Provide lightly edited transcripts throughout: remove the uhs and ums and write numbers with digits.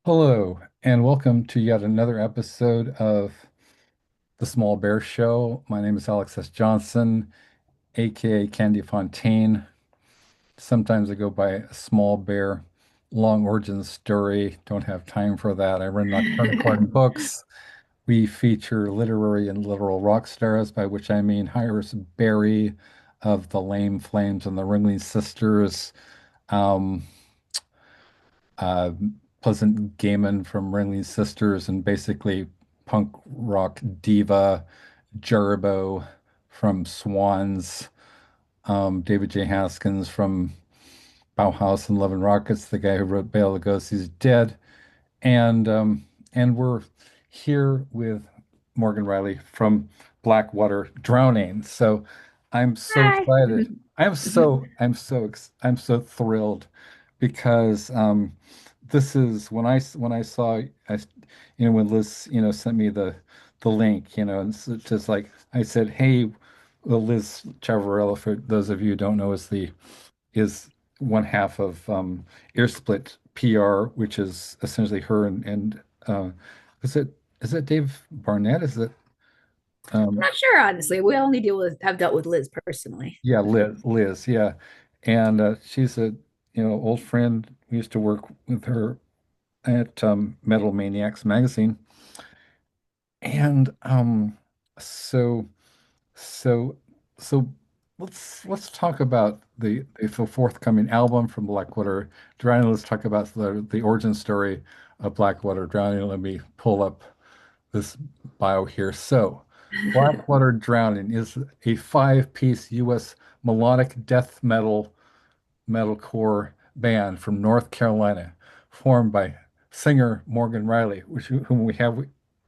Hello, and welcome to yet another episode of the Small Bear Show. My name is Alex S. Johnson, aka Candy Fontaine. Sometimes I go by Small Bear. Long origin story. Don't have time for that. I run Nocturnic Books. We feature literary and literal rock stars, by which I mean Iris Berry of the Lame Flames and the Ringling Sisters. Um, uh, Pleasant Gaiman from Ringling Sisters, and basically punk rock diva Jerbo from Swans, David J. Haskins from Bauhaus and Love and Rockets, the guy who wrote Bela Lugosi's Dead, and we're here with Morgan Riley from Blackwater Drowning. So I'm so Hi. excited. I'm so thrilled because this is when I saw when Liz sent me the link, and it's just like I said, hey, well, Liz Chavarella, for those of you who don't know, is one half of Ear Split PR, which is essentially her and is it is it Dave Barnett? Is it I'm um not sure, honestly. We only have dealt with Liz personally. yeah, Liz, yeah. And she's a old friend. We used to work with her at Metal Maniacs magazine. And so so so let's talk about the forthcoming album from Blackwater Drowning. Let's talk about the origin story of Blackwater Drowning. Let me pull up this bio here. So, Blackwater Drowning is a five-piece U.S. melodic death metalcore band from North Carolina, formed by singer Morgan Riley, whom we have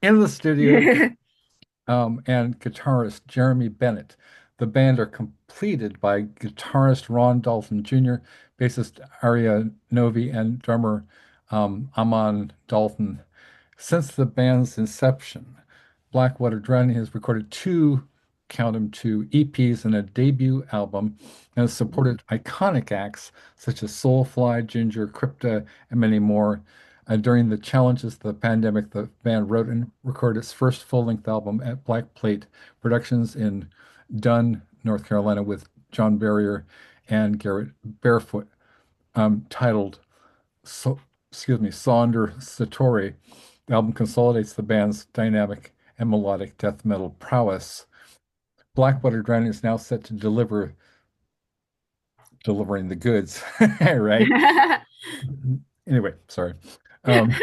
in the studio, and guitarist Jeremy Bennett. The band are completed by guitarist Ron Dalton Jr., bassist Aria Novi, and drummer Amon Dalton. Since the band's inception, Blackwater Drowning has recorded count them, two EPs and a debut album, and has supported iconic acts such as Soulfly, Ginger, Crypta, and many more. During the challenges of the pandemic, the band wrote and recorded its first full-length album at Black Plate Productions in Dunn, North Carolina, with John Barrier and Garrett Barefoot, titled so, Sonder Satori. The album consolidates the band's dynamic and melodic death metal prowess. Blackwater Drowning is now set to delivering the goods, right? Anyway, sorry. Um,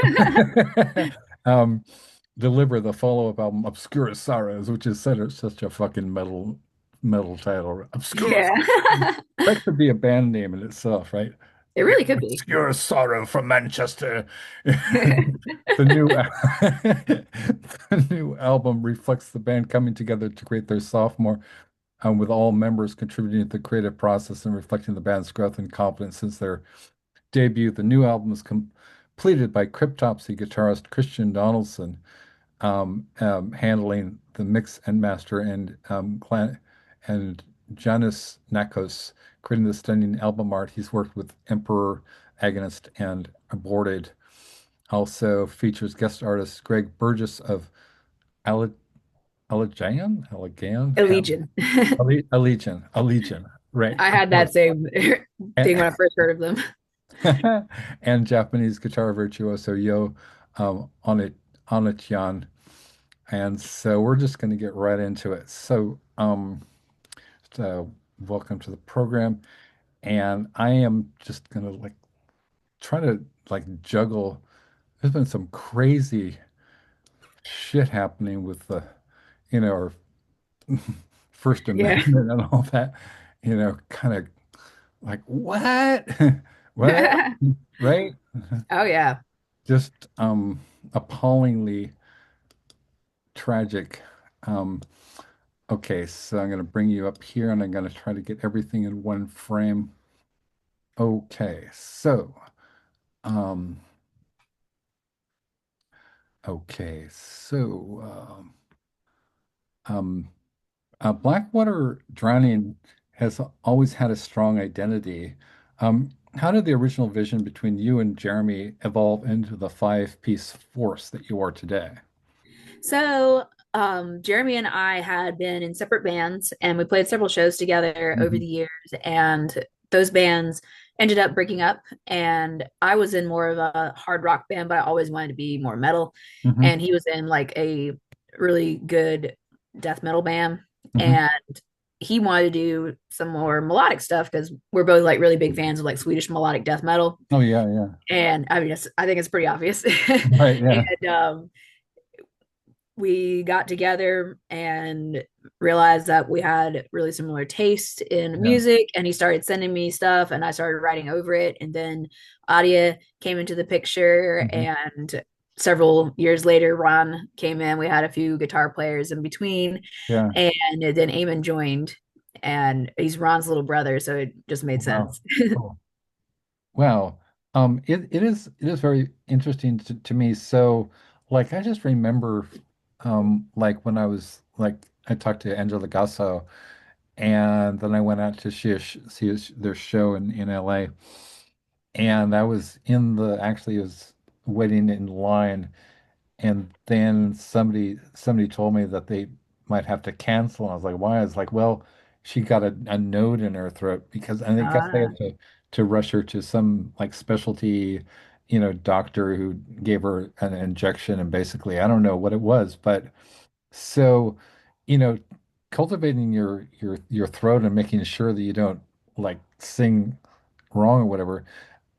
um, deliver the follow-up album Obscura Sorrows, which is such a fucking metal title. Obscura. Yeah. That could be a band name in itself, right? It really could be. Obscure Sorrow from Manchester. The new the new album reflects the band coming together to create their sophomore, with all members contributing to the creative process and reflecting the band's growth and confidence since their debut. The new album is completed by Cryptopsy guitarist Christian Donaldson, handling the mix and master, and Janis Nakos creating the stunning album art. He's worked with Emperor, Agonist, and Aborted. Also features guest artist Greg Burgess of Ale Allegan, Allegiant. Allegian, right, I of had course. that same And, thing when I first heard of them. and Japanese guitar virtuoso Yo Onitian. And so we're just going to get right into it. So welcome to the program. And I am just going to try to juggle. There's been some crazy shit happening with our First Yeah. Amendment and all that, kind of like, what? What? Right? Oh yeah. Just appallingly tragic. Um, okay, so I'm going to bring you up here and I'm going to try to get everything in one frame. Okay, um, so um, Blackwater Drowning has always had a strong identity. Um, how did the original vision between you and Jeremy evolve into the five-piece force that you are today? So, Jeremy and I had been in separate bands and we played several shows together over Hmm. the years. And those bands ended up breaking up. And I was in more of a hard rock band, but I always wanted to be more metal. Hmm. And he was in like a really good death metal band. Hmm. And he wanted to do some more melodic stuff because we're both like really big fans of like Swedish melodic death metal. Oh yeah, yeah. And I mean, I think it's pretty obvious. Right, yeah. And we got together and realized that we had really similar taste in Yeah. music, and he started sending me stuff and I started writing over it, and then Adia came into the picture, Hmm. and several years later Ron came in. We had a few guitar players in between, Yeah. and then Eamon joined, and he's Ron's little brother, so it just made Wow. sense. Cool. Wow. It is very interesting to me. So like I just remember like when I was like I talked to Angela Gasso and then I went out to their show in LA, and I was in the actually was waiting in line, and then somebody told me that they might have to cancel. And I was like, why? I was like, well, she got a node in her throat because I guess they Ah, had to rush her to some like specialty, doctor who gave her an injection, and basically I don't know what it was, but so, you know, cultivating your throat and making sure that you don't like sing wrong or whatever.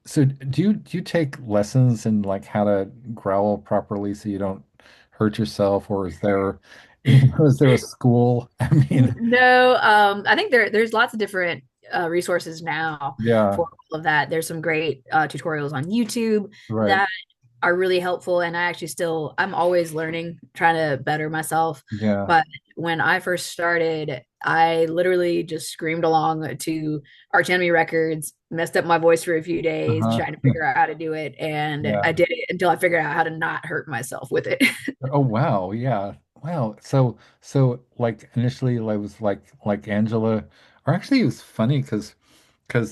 So do you take lessons in like how to growl properly so you don't hurt yourself, or is there, is there a school? I mean, No, I think there's lots of different resources now yeah, for all of that. There's some great tutorials on YouTube right. that are really helpful, and I'm always learning, trying to better myself. Yeah. But when I first started, I literally just screamed along to Arch Enemy Records, messed up my voice for a few days, Uh-huh. trying to figure out how to do it, and Yeah. I did it until I figured out how to not hurt myself with it. Oh wow, yeah. Wow. So like initially I was like Angela, or actually it was funny because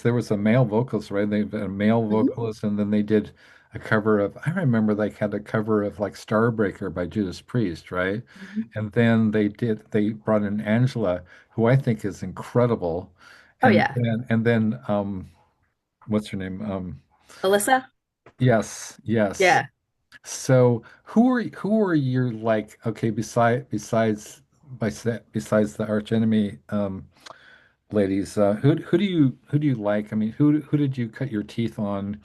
there was a male vocalist, right? They had a male Mhm. vocalist, and then they did a cover of, I remember they had a cover of like Starbreaker by Judas Priest, right? Mhm. And then they brought in Angela, who I think is incredible. Oh And yeah, then what's her name? Alyssa. Yes, yes. Yeah. So who are your like, okay, besides the arch enemy ladies, who do you like? I mean, who did you cut your teeth on?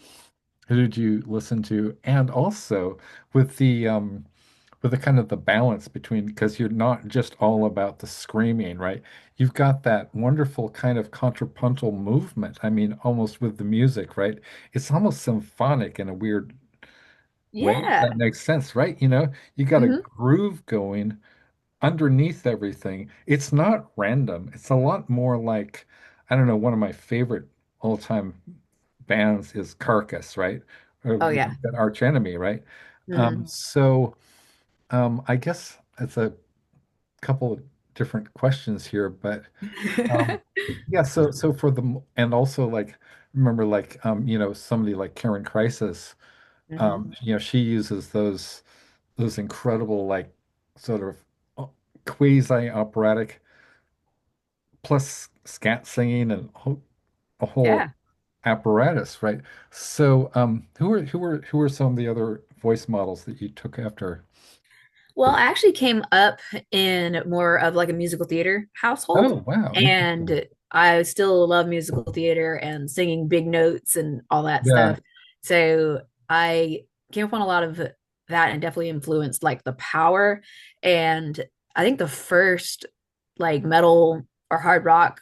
Who did you listen to? And also with the kind of the balance between, because you're not just all about the screaming, right? You've got that wonderful kind of contrapuntal movement. I mean, almost with the music, right? It's almost symphonic in a weird way. That Yeah. makes sense, right? You got a Hmm. groove going underneath everything. It's not random. It's a lot more like, I don't know, one of my favorite all-time bands is Carcass, right? Or Oh yeah. an arch enemy, right? Hmm. So I guess it's a couple of different questions here, but um, yeah, so and also like remember like somebody like Karen Crisis, Hmm. she uses those incredible like sort of quasi operatic plus scat singing and a whole Yeah. apparatus, right? So who are some of the other voice models that you took after? Well, I actually came up in more of like a musical theater household, Oh, wow, interesting. and I still love musical theater and singing big notes and all that Yeah. stuff. So I came upon a lot of that and definitely influenced like the power. And I think the first like metal or hard rock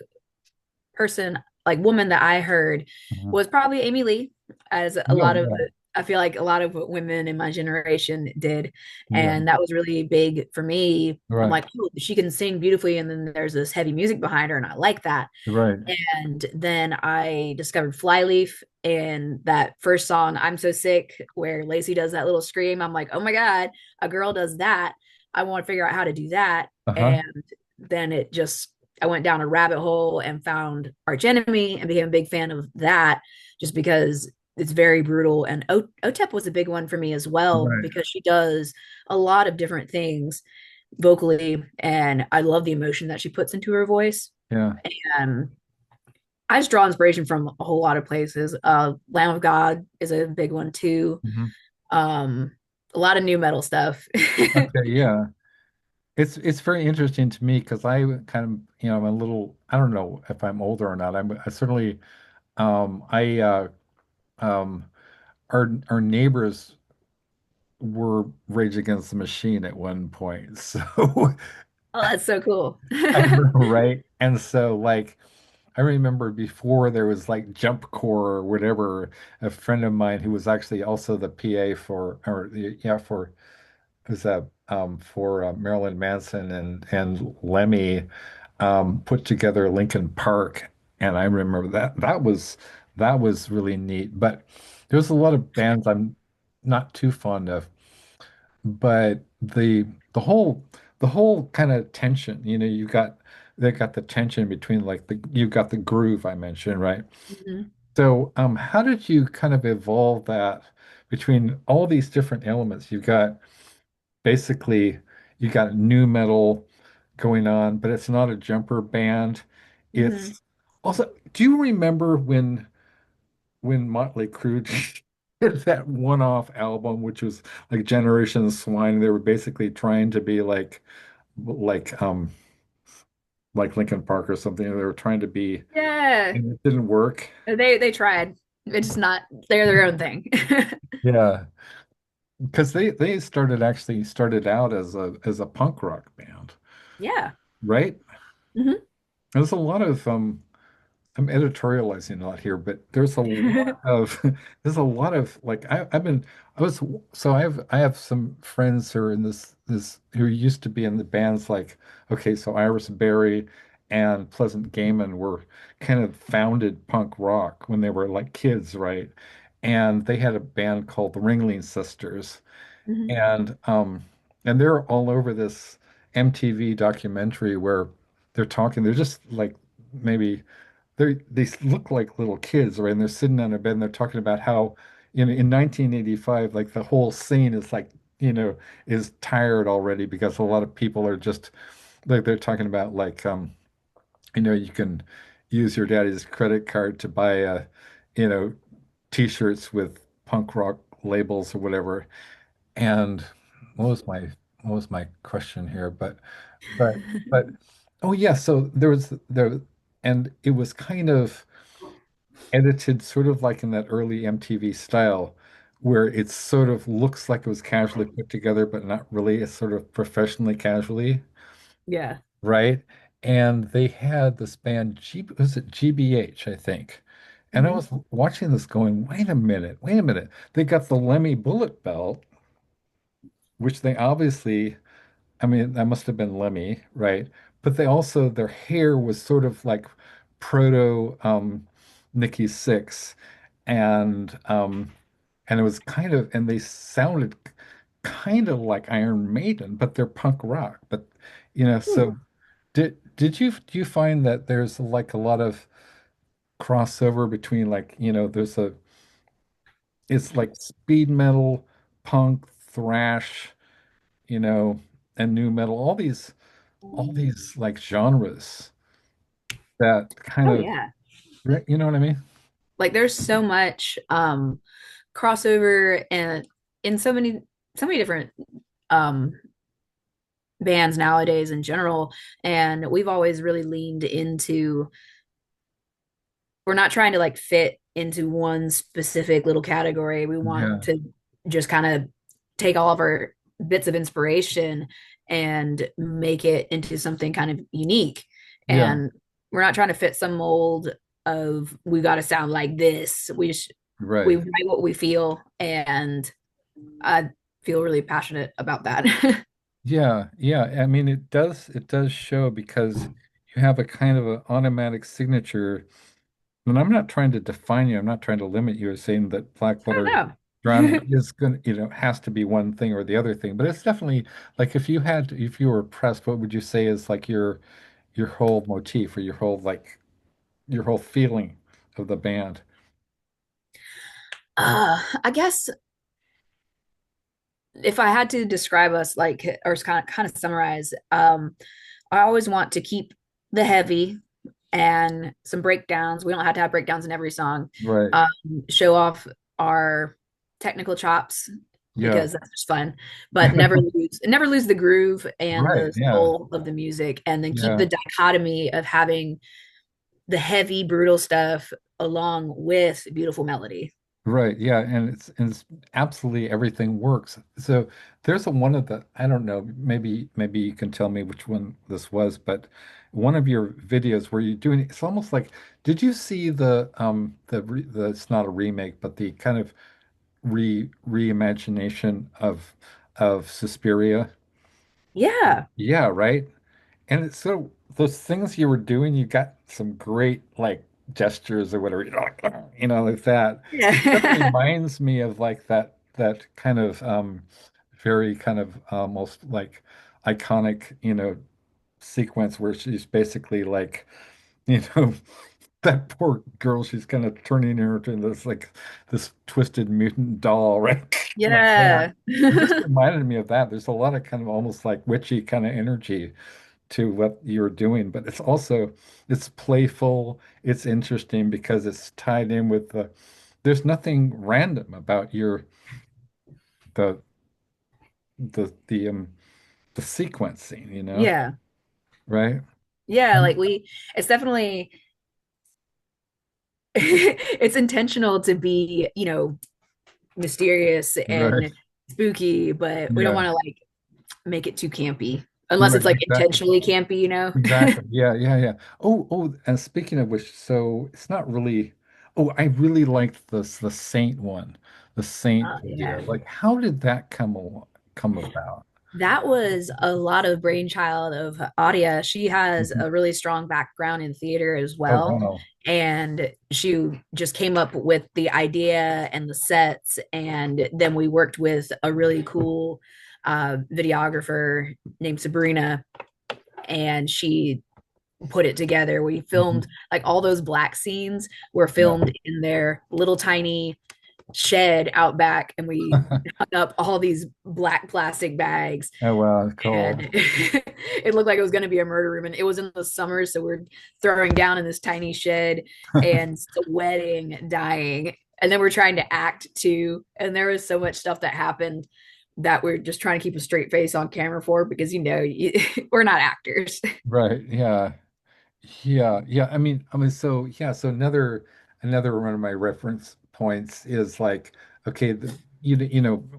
person, like woman that I heard Mhm. was probably Amy Lee, as a No, lot of, yeah, I feel like a lot of women in my generation did. yeah, And that was really big for me. I'm right, like, oh, she can sing beautifully. And then there's this heavy music behind her, and I like that. right. And then I discovered Flyleaf, and that first song, I'm So Sick, where Lacey does that little scream. I'm like, oh my God, a girl does that. I want to figure out how to do that. Uh-huh. And then I went down a rabbit hole and found Arch Enemy and became a big fan of that. just because it's very brutal. And Otep was a big one for me as well Right. because she does a lot of different things vocally, and I love the emotion that she puts into her voice. Yeah. And I just draw inspiration from a whole lot of places. Lamb of God is a big one too. Hmm. Um, a lot of new metal stuff. Okay, yeah. It's very interesting to me because I kind of, I'm a little, I don't know if I'm older or not. I certainly, I um our neighbors were Rage Against the Machine at one point. So Oh, that's so cool. I remember, right? And so like I remember before there was like Jump Core or whatever, a friend of mine who was actually also the PA for, or yeah, for, who's that, for Marilyn Manson and Lemmy, put together Lincoln Park, and I remember that was really neat. But there's a lot of bands I'm not too fond of, but the whole kind of tension, they got the tension between like you've got the groove I mentioned, right? Mhm. So how did you kind of evolve that between all these different elements? You've got basically you got new metal going on, but it's not a jumper band. Mhm. It's also, do you remember when Motley Crue did that one-off album, which was like Generation Swine? They were basically trying to be like um like Linkin Park or something. They were trying to be, Yeah, and it didn't work. they tried. It's just not, they're their own thing. Yeah, because they started out as a punk rock band, Yeah. right? Hmm. There's a lot of I'm editorializing a lot here, but there's a lot of there's a lot of like I've been I was so I have some friends who are in this who used to be in the bands like, okay, so Iris Berry and Pleasant Gehman were kind of founded punk rock when they were like kids, right? And they had a band called the Ringling Sisters, Hmm. and they're all over this MTV documentary where they're just like maybe they look like little kids, right? And they're sitting on a bed and they're talking about how in 1985, like the whole scene is like, you know, is tired already because a lot of people are just like they're talking about like you can use your daddy's credit card to buy you know, t-shirts with punk rock labels or whatever. And what was my what was my question here? But but oh yeah, so there and it was kind of edited sort of like in that early MTV style, where it sort of looks like it was casually put together, but not really. It's sort of professionally casually, Yeah. right? And they had this band, was it GBH, I think. And I Hmm. was watching this going, wait a minute, wait a minute. They got the Lemmy Bullet Belt, which they obviously, I mean, that must have been Lemmy, right? But they also, their hair was sort of like proto Nikki Six. And it was kind of, and they sounded kind of like Iron Maiden, but they're punk rock. But Hmm. so do you find that there's like a lot of crossover between like, it's like speed metal, punk, thrash, you know, and new metal, all these like genres that kind Oh of, yeah. you know what I mean? Like there's so much crossover and in so many different um bands nowadays in general, and we've always really leaned into, we're not trying to like fit into one specific little category. We want Yeah, to just kind of take all of our bits of inspiration and make it into something kind of unique. yeah, And we're not trying to fit some mold of we got to sound like this. We right. write what we feel, and I feel really passionate about that. Yeah, yeah. I mean, it does show because you have a kind of an automatic signature. And I'm not trying to define you. I'm not trying to limit you as saying that I Blackwater don't drowning know. is going to, has to be one thing or the other thing. But it's definitely like if you were pressed, what would you say is like your whole motif or your whole feeling of the band? I guess if I had to describe us like or kind of summarize, I always want to keep the heavy and some breakdowns. We don't have to have breakdowns in every song. Right. Um, Show off our technical chops Yeah. because that's just fun, but never lose the groove and Right. the Yeah. soul of the music, and then keep Yeah. the dichotomy of having the heavy, brutal stuff along with beautiful melody. Right. Yeah. And it's absolutely everything works. So there's a one of the, I don't know, maybe you can tell me which one this was, but one of your videos where you're doing it's almost like, did you see the it's not a remake, but the kind of reimagination of Suspiria? Yeah. Yeah, right. And it's so those things you were doing, you got some great like gestures or whatever, like that. It kind of Yeah. reminds me of like that kind of very kind of almost like iconic, sequence where she's basically like, you know, that poor girl, she's kind of turning her into this like this twisted mutant doll, right? Like that. Yeah. It just reminded me of that. There's a lot of kind of almost like witchy kind of energy to what you're doing, but it's playful, it's interesting because it's tied in with there's nothing random about the the sequencing, Yeah. right? Yeah, And- like it's definitely it's intentional to be, mysterious Right. and spooky, but we don't Yeah. want to like make it too campy unless Right. it's like Exactly. intentionally campy. Exactly. Yeah. Yeah. Yeah. Oh. And speaking of which, so it's not really. Oh, I really liked the Saint one, the Saint Oh, yeah. video. Like, how did that come about? That was a lot of brainchild of Adia. She has Mhm. a really strong background in theater as Oh, well. wow. And she just came up with the idea and the sets. And then we worked with a really cool videographer named Sabrina, and she put it together. We filmed Mhm. like all those black scenes were Yeah. filmed in their little tiny shed out back, and we hung up all these black plastic bags, Oh, wow. Cool. and it looked like it was going to be a murder room, and it was in the summer, so we're throwing down in this tiny shed and sweating, dying, and then we're trying to act too, and there was so much stuff that happened that we're just trying to keep a straight face on camera for, because we're not actors. Right. Yeah. Yeah, yeah. I mean, so yeah. So another one of my reference points is like, okay,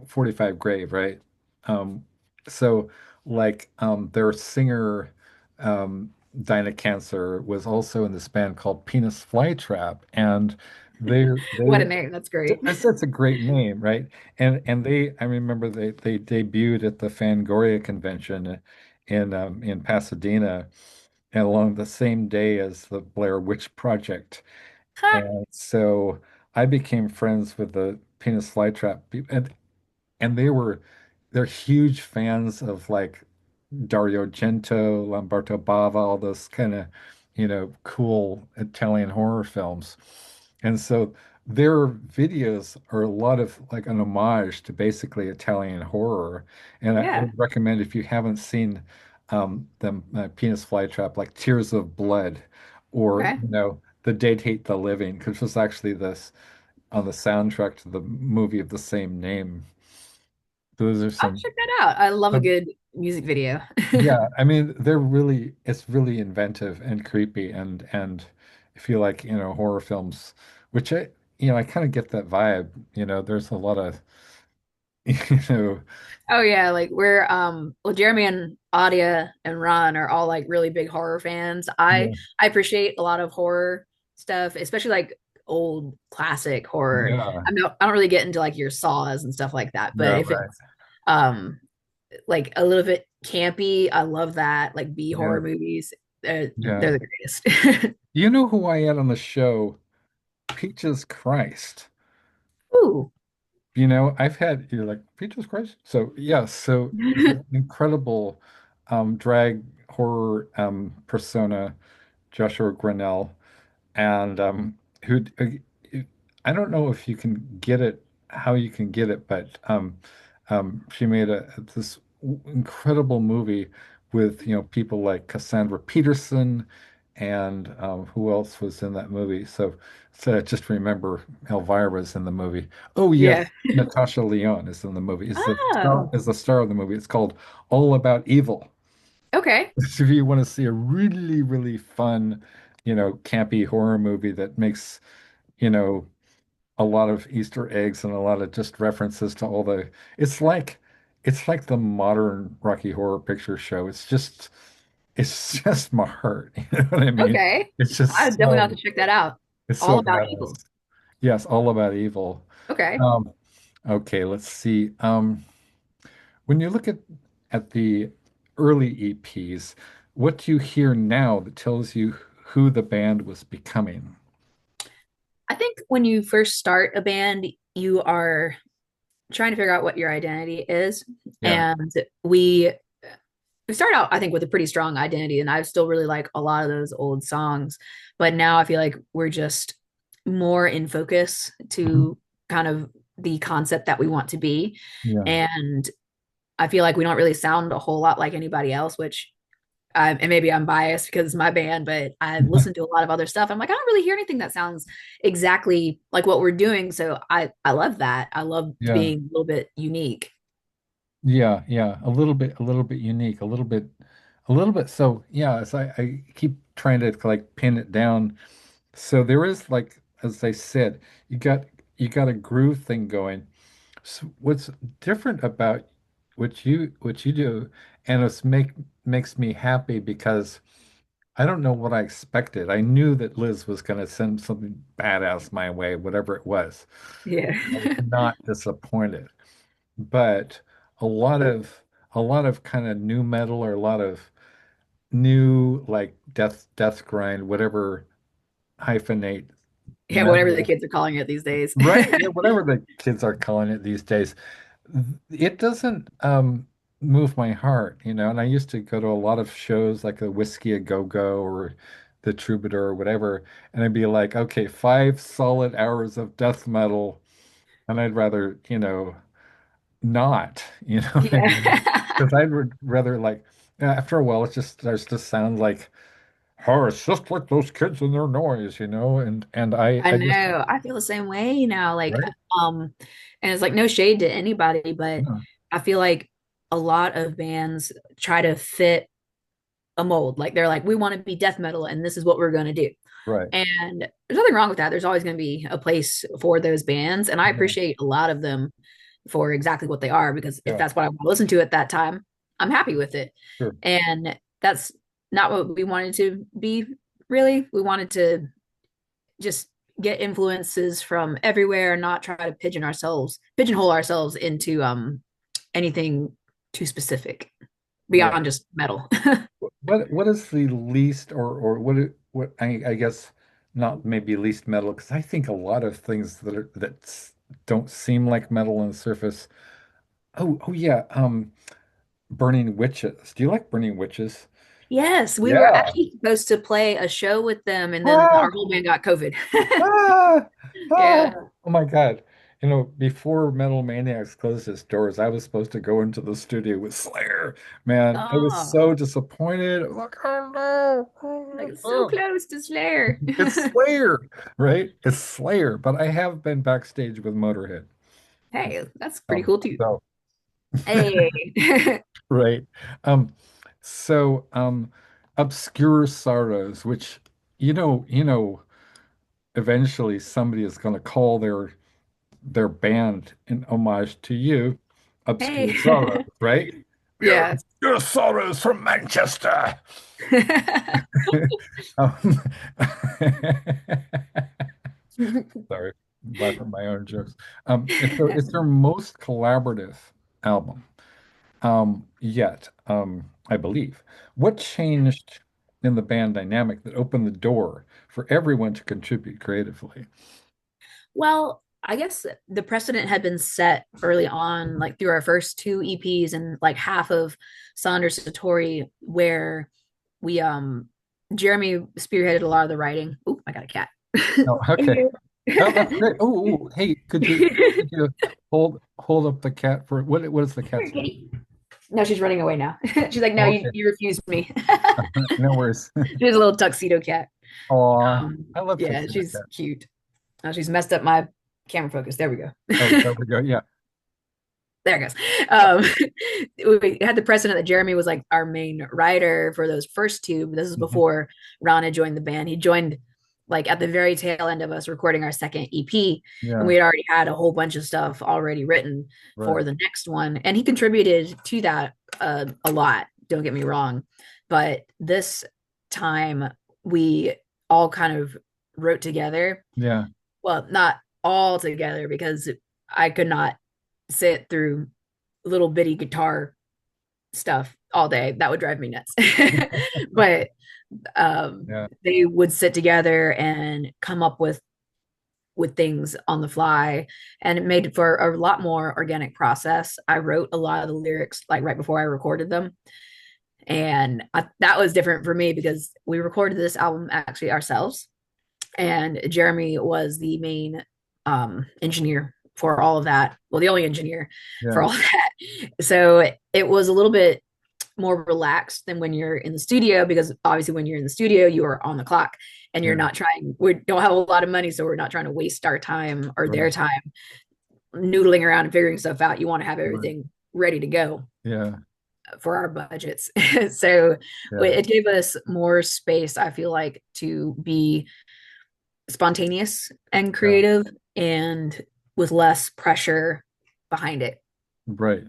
45 Grave, right? Um, so like, their singer, Dinah Cancer was also in this band called Penis Flytrap, and they What a name. That's great. that's a great name, right? And I remember they debuted at the Fangoria convention in Pasadena and along the same day as the Blair Witch Project. And so I became friends with the Penis Flytrap people, and they're huge fans of like Dario Argento, Lamberto Bava, all those kind of, cool Italian horror films. And so their videos are a lot of like an homage to basically Italian horror. And I Yeah. would recommend if you haven't seen them Penis Flytrap, like Tears of Blood, or Okay. The Dead Hate the Living, which was actually this on the soundtrack to the movie of the same name. Those are I'll some. check that out. I love a good music video. Yeah, I mean, it's really inventive and creepy and I feel like, horror films, which I kind of get that vibe, there's a lot of, you know, Oh yeah, like we're well, Jeremy and Adia and Ron are all like really big horror fans. I yeah, I appreciate a lot of horror stuff, especially like old classic horror. yeah, I don't really get into like your Saws and stuff like that, but yeah, if right. it's um like a little bit campy, I love that. Like B Yeah, horror movies, they're yeah. the greatest. You know who I had on the show? Peaches Christ. Ooh. You're like, Peaches Christ? So, yeah, so he's an incredible drag horror persona, Joshua Grinnell. And who I don't know if you can get it, how you can get it, but she made this incredible movie with people like Cassandra Peterson and who else was in that movie? So I just remember Elvira's in the movie. Oh yes, Yeah. Natasha Lyonne is in the movie. Oh, Is the star of the movie. It's called All About Evil. okay. If you want to see a really, really fun, campy horror movie that makes, you know, a lot of Easter eggs and a lot of just references to all the it's like it's like the modern Rocky Horror Picture Show. It's just smart. You know what I mean? Okay. It's I just definitely have to so check that out. it's All so about badass. evil. Yes, all about evil. Okay. Um, okay, let's see. When you look at the early EPs, what do you hear now that tells you who the band was becoming? I think when you first start a band, you are trying to figure out what your identity is. Yeah. And we started out, I think, with a pretty strong identity, and I still really like a lot of those old songs. But now I feel like we're just more in focus Mhm. to kind of the concept that we want to be. Yeah. And I feel like we don't really sound a whole lot like anybody else, which and maybe I'm biased because it's my band, but I've listened to a lot of other stuff. I'm like, I don't really hear anything that sounds exactly like what we're doing. So I love that. I love Yeah. being a little bit unique. Yeah, yeah, a little bit unique, a little bit. So yeah, as I keep trying to like pin it down. So there is like, as I said, you got you got a groove thing going. So what's different about what you do, and makes me happy because I don't know what I expected. I knew that Liz was going to send something badass my way, whatever it was. Yeah. I was not disappointed, but a lot of a lot of kind of new metal or a lot of new like death grind, whatever hyphenate Yeah, whatever the metal, kids are calling it these days. right? Yeah, whatever the kids are calling it these days. It doesn't move my heart, and I used to go to a lot of shows like the Whiskey a Go-Go or the Troubadour or whatever, and I'd be like, okay, 5 solid hours of death metal, and I'd rather, not, you know what I mean? Yeah. Because I'd rather like after a while it just starts to sound like, oh, it's just like those kids and their noise, and I I just know. I feel the same way now. right? Um, and it's like no shade to anybody, but Yeah, I feel like a lot of bands try to fit a mold. Like they're like, we want to be death metal and this is what we're going to do. right. And there's nothing wrong with that. There's always going to be a place for those bands. And I Yeah, appreciate a lot of them for exactly what they are, because if yeah, that's what I want to listen to at that time, I'm happy with it. sure. And that's not what we wanted to be, really. We wanted to just get influences from everywhere, not try to pigeonhole ourselves into anything too specific Right. beyond just metal. What is the least or what I guess not maybe least metal because I think a lot of things don't seem like metal on the surface. Oh yeah, Burning Witches. Do you like Burning Witches? Yes, we were Yeah. actually supposed to play a show with them, and then Ah, our whole band got COVID. ah, Yeah. ah. Oh my God. Before Metal Maniacs closed its doors, I was supposed to go into the studio with Slayer. Man, I was Oh, so disappointed. I'm like, oh no. like it's so Oh. close to Slayer. It's Slayer, right? It's Slayer, but I have been backstage with Motorhead. Hey, that's pretty cool too. So Hey. right. Um, so Obscure Sorrows, which eventually somebody is going to call their band in homage to you, Hey. Obscure Sorrows, right? We are Yeah. Obscure Sorrows from Manchester. Um, sorry, laugh at my own jokes. It's their most collaborative album yet, I believe. What changed in the band dynamic that opened the door for everyone to contribute creatively? Well, I guess the precedent had been set early on, like through our first two EPs and like half of Saunders Satori, where we Jeremy spearheaded a lot of the writing. Oh, I got a cat. Oh, okay. Oh, that's great. Oh, hey, could you hold up the cat for what is the Here, cat's name? kitty. No, she's running away now. She's like, no, Oh, you, okay. you refused me. No worries. She's a little tuxedo cat. Aw, I love Yeah, tuxedo she's cat. cute. Oh, she's messed up my camera focus. There we go. Oh, there we go. Yeah. There it goes. Yep. We had the precedent that Jeremy was like our main writer for those first two. This is Mhm. before Ron had joined the band. He joined like at the very tail end of us recording our second EP, and Yeah. we had already had a whole bunch of stuff already written Right. for the next one. And he contributed to that a lot. Don't get me wrong, but this time we all kind of wrote together. Yeah. Well, not all together because I could not sit through little bitty guitar stuff all day. That would drive me nuts. But Yeah. they would sit together and come up with things on the fly, and it made for a lot more organic process. I wrote a lot of the lyrics like right before I recorded them, and that was different for me because we recorded this album actually ourselves, and Jeremy was the main engineer for all of that. Well, the only engineer for Yeah. all of that. So it was a little bit more relaxed than when you're in the studio because obviously when you're in the studio you are on the clock and you're Yeah. not trying, we don't have a lot of money, so we're not trying to waste our time or their Right. time noodling around and figuring stuff out. You want to have Right. everything ready to go Yeah. for our budgets. So Yeah. it gave us more space, I feel like, to be spontaneous and Yeah. creative and with less pressure behind it. Right.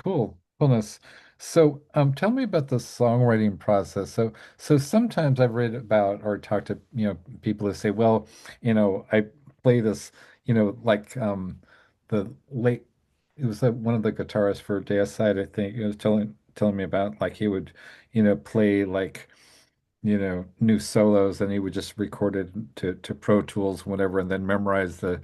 Cool. Coolness. So, tell me about the songwriting process. So sometimes I've read about or talked to, people who say, well, I play this, like the late, it was one of the guitarists for Deicide, I think, he was telling me about like he would, play like new solos, and he would just record it to Pro Tools, whatever, and then memorize the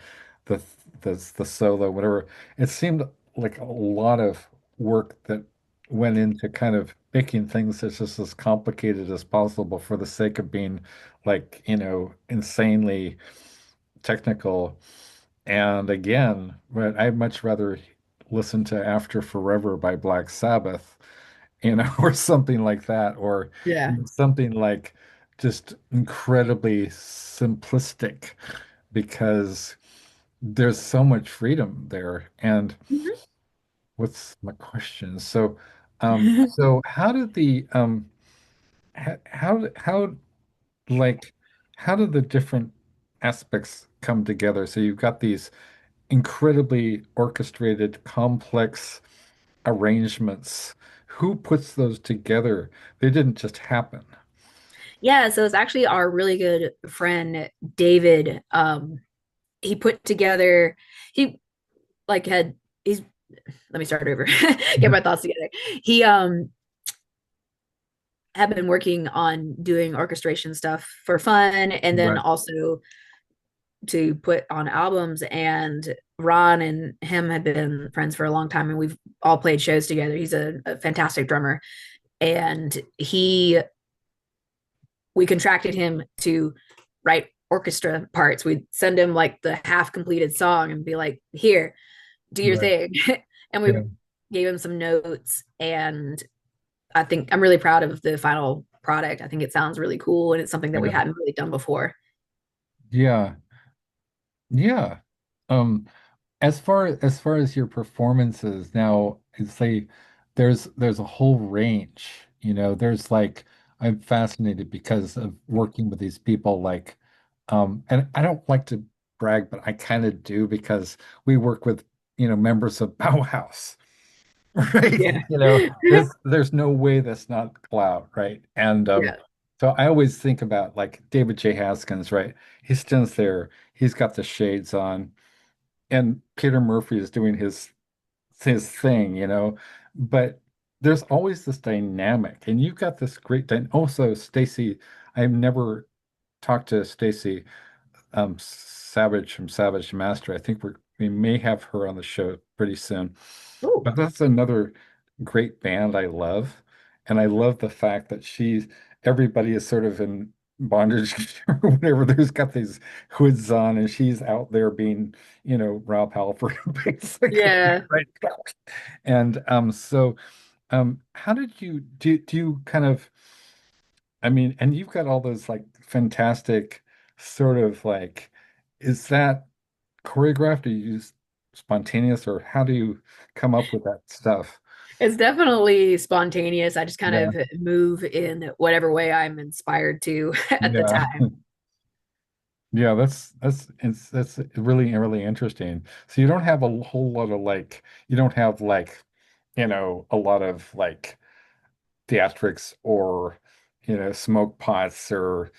the solo, whatever. It seemed like a lot of work that went into kind of making things that's just as complicated as possible for the sake of being like, insanely technical. And again, but I'd much rather listen to After Forever by Black Sabbath, or something like that, or Yeah. something like just incredibly simplistic because there's so much freedom there. And what's my question? So how did the how like how do the different aspects come together? So you've got these incredibly orchestrated, complex arrangements. Who puts those together? They didn't just happen. Yeah, so it's actually our really good friend David. He put together, he like had he's let me start over, get my thoughts together. He had been working on doing orchestration stuff for fun and then Right. also to put on albums, and Ron and him had been friends for a long time and we've all played shows together. He's a fantastic drummer, and we contracted him to write orchestra parts. We'd send him like the half completed song and be like, here, do your Right. thing. And Yeah. we gave him some notes. And I think I'm really proud of the final product. I think it sounds really cool. And it's something that we Yeah. hadn't really done before. Yeah. Yeah. Um, as far as your performances now, it's like there's a whole range. There's like I'm fascinated because of working with these people like and I don't like to brag, but I kind of do because we work with, members of Bauhaus. Right. Yeah. There's no way that's not cloud, right? And Yeah. so I always think about like David J. Haskins, right? He stands there, he's got the shades on, and Peter Murphy is doing his thing, but there's always this dynamic, and you've got this great also Stacy. I've never talked to Stacy Savage from Savage Master. I think we may have her on the show pretty soon. Oh, But that's another great band I love. And I love the fact that everybody is sort of in bondage or whatever. There's got these hoods on, and she's out there being, Rob Halford, basically, Yeah. right? And how did you do you kind of, I mean, and you've got all those like fantastic sort of like, is that choreographed? Or you use spontaneous, or how do you come up with that stuff? It's definitely spontaneous. I just kind Yeah, of move in whatever way I'm inspired to at the yeah. time. Yeah, that's really really interesting. So you don't have a whole lot of like, you don't have like, a lot of like theatrics, or smoke pots, or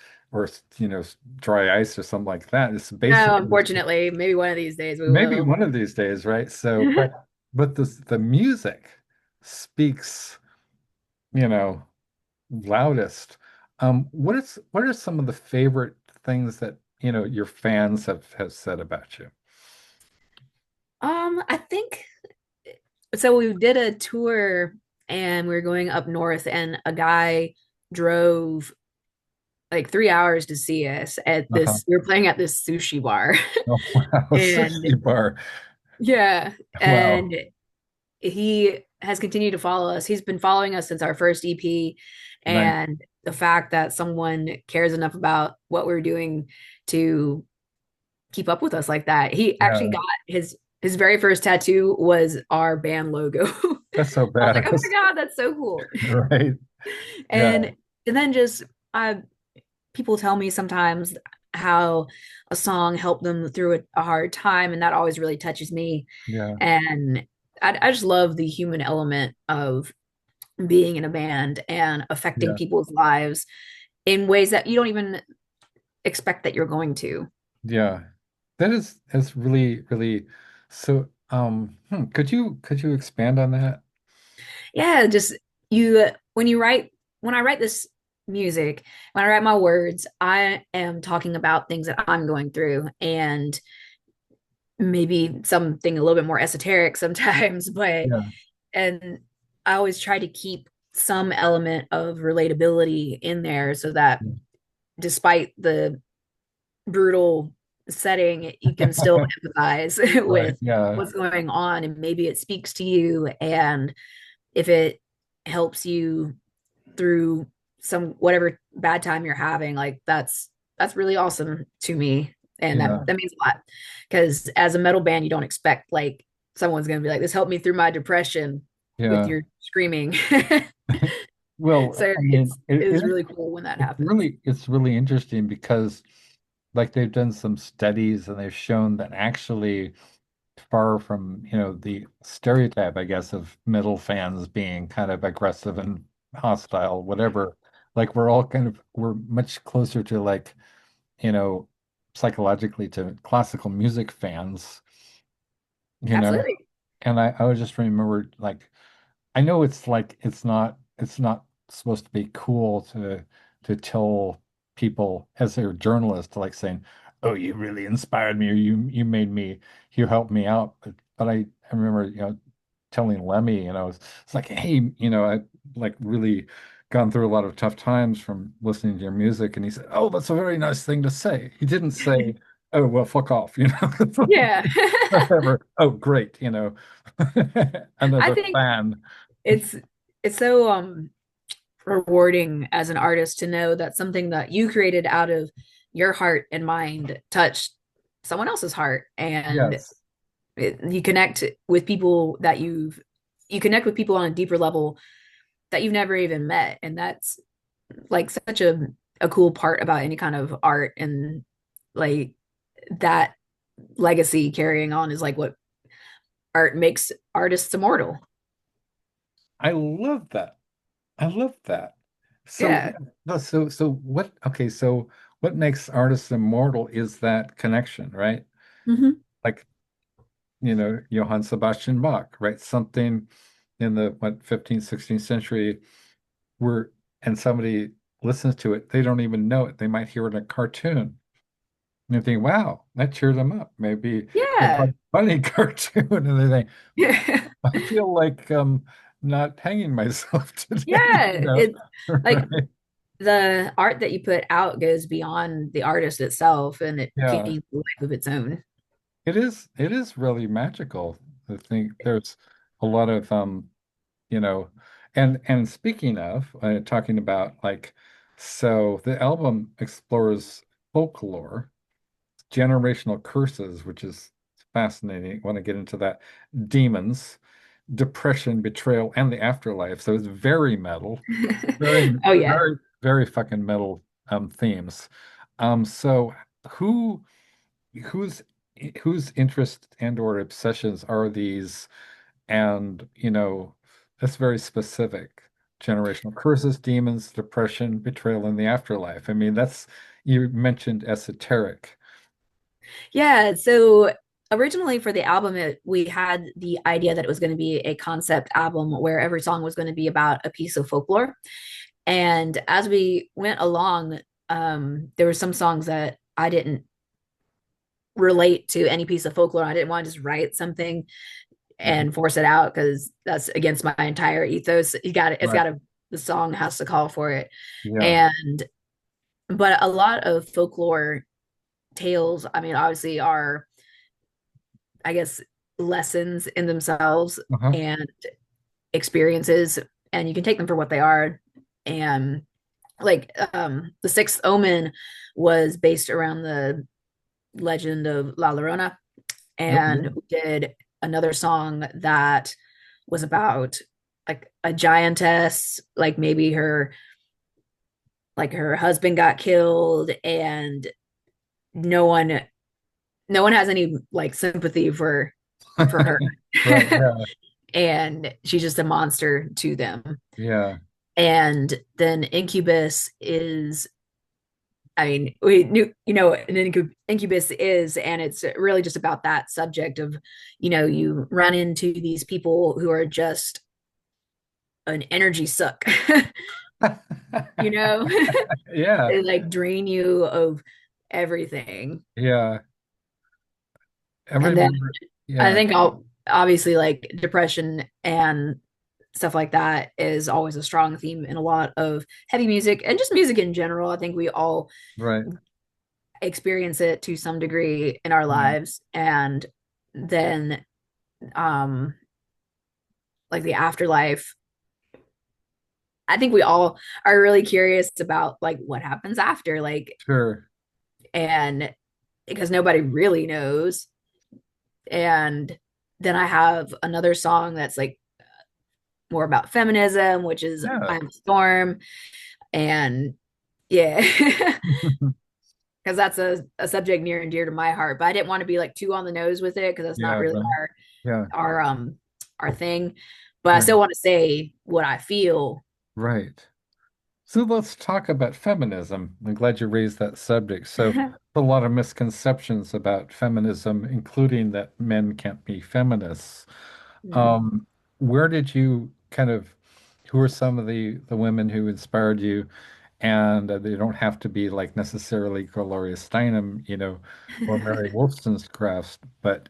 dry ice or something like that. It's No, basically unfortunately, maybe one of these days we maybe will. one of these days, right? So, but the music speaks, you know, loudest. What are some of the favorite things that your fans have said about you? I think so. We did a tour and we were going up north, and a guy drove like 3 hours to see us at Uh-huh. this. We were playing at this sushi bar, Oh, wow, and sushi bar. yeah, Wow. and he has continued to follow us. He's been following us since our first EP, Nice. and the fact that someone cares enough about what we're doing to keep up with us like that. He actually Yeah, got his very first tattoo was our band logo. that's so I was like, bad. oh my God, that's so cool. Right. Yeah, And and then just I people tell me sometimes how a song helped them through a hard time, and that always really touches me. yeah, And I just love the human element of being in a band and affecting yeah, people's lives in ways that you don't even expect that you're going to. yeah. That's really, really so could you expand on that? Yeah, just you when you write when I write this music, when I write my words, I am talking about things that I'm going through and maybe something a little bit more esoteric sometimes, but Yeah. and I always try to keep some element of relatability in there so that despite the brutal setting, you can still empathize Right. with Yeah. what's going on and maybe it speaks to you and if it helps you through some whatever bad time you're having, like that's really awesome to me. And Yeah. that means a lot. Because as a metal band, you don't expect like someone's gonna be like, this helped me through my depression with Yeah. your screaming. Well, So I mean, it is really cool when that happens. it's really interesting because like they've done some studies, and they've shown that actually, far from, the stereotype, I guess, of metal fans being kind of aggressive and hostile, whatever, like we're much closer to like, you know, psychologically, to classical music fans, you know. Absolutely. And I would just remember, like, I know it's like it's not supposed to be cool to tell people as a journalist, like saying, "Oh, you really inspired me," or "You made me, you helped me out." But I remember, telling Lemmy, it's like, "Hey, I like really gone through a lot of tough times from listening to your music," and he said, "Oh, that's a very nice thing to say." He didn't say, "Oh, well, fuck off," Yeah. whatever. Oh, great, I another think fan. it's it's so rewarding as an artist to know that something that you created out of your heart and mind touched someone else's heart and Yes. you connect with people that you connect with people on a deeper level that you've never even met and that's like such a cool part about any kind of art and like that legacy carrying on is like what art makes artists immortal. I love that. I love that. So, Yeah. no, so what, okay, so what makes artists immortal is that connection, right? Mm-hmm. Like, Johann Sebastian Bach, right? Something in the, what, 15th, 16th century, where, and somebody listens to it, they don't even know it. They might hear it in a cartoon. And they think, wow, that cheered them up. Maybe a Yeah. funny cartoon. And they think, Yeah. I feel like not hanging myself today, Yeah. It's like right? the art that you put out goes beyond the artist itself, and it Yeah, gains a life of its own. it is really magical. I think there's a lot of you know, and speaking of talking about like, so the album explores folklore, generational curses, which is fascinating. Want to get into that, demons, depression, betrayal, and the afterlife. So it's very metal, very, Oh yeah. very, very fucking metal themes. So who whose whose interests and or obsessions are these? And that's very specific. Generational curses, demons, depression, betrayal, and the afterlife. I mean, that's, you mentioned esoteric. Yeah, so originally for the album we had the idea that it was going to be a concept album where every song was going to be about a piece of folklore. And as we went along, there were some songs that I didn't relate to any piece of folklore. I didn't want to just write something Mhm. and force it out because that's against my entire ethos. You got it. It's Right. got to, the song has to call for it. Yeah. And, but a lot of folklore tales, I mean, obviously are, I guess, lessons in themselves Uh-huh. and experiences, and you can take them for what they are. And like the Sixth Omen was based around the legend of La Llorona, Oh, and yeah. we did another song that was about like a giantess, like maybe her husband got killed, and no one no one has any like sympathy for her. Right. Yeah. And she's just a monster to them. Yeah. And then Incubus is, I mean, we knew, an incubus is, and it's really just about that subject of, you run into these people who are just an energy suck, you know, Yeah. they like drain you of everything. Yeah. I And then remember. I Yeah. think I'll obviously like depression and stuff like that is always a strong theme in a lot of heavy music and just music in general. I think we all Right. experience it to some degree in our Mm. lives. And then um like the afterlife, I think we all are really curious about like what happens after, like, Sure. and because nobody really knows. And then I have another song that's like more about feminism, which is Yeah. I'm Storm. And yeah, because that's a subject near and dear to my heart. But I didn't want to be like too on the nose with it because that's not Yeah. really Right. Yeah. our thing. But I Yeah. still want to say what I feel. Right. So let's talk about feminism. I'm glad you raised that subject. So, a lot of misconceptions about feminism, including that men can't be feminists. Mm. Um, where did you kind of, who are some of the women who inspired you? And they don't have to be like necessarily Gloria Steinem, or Mary Wollstonecraft, but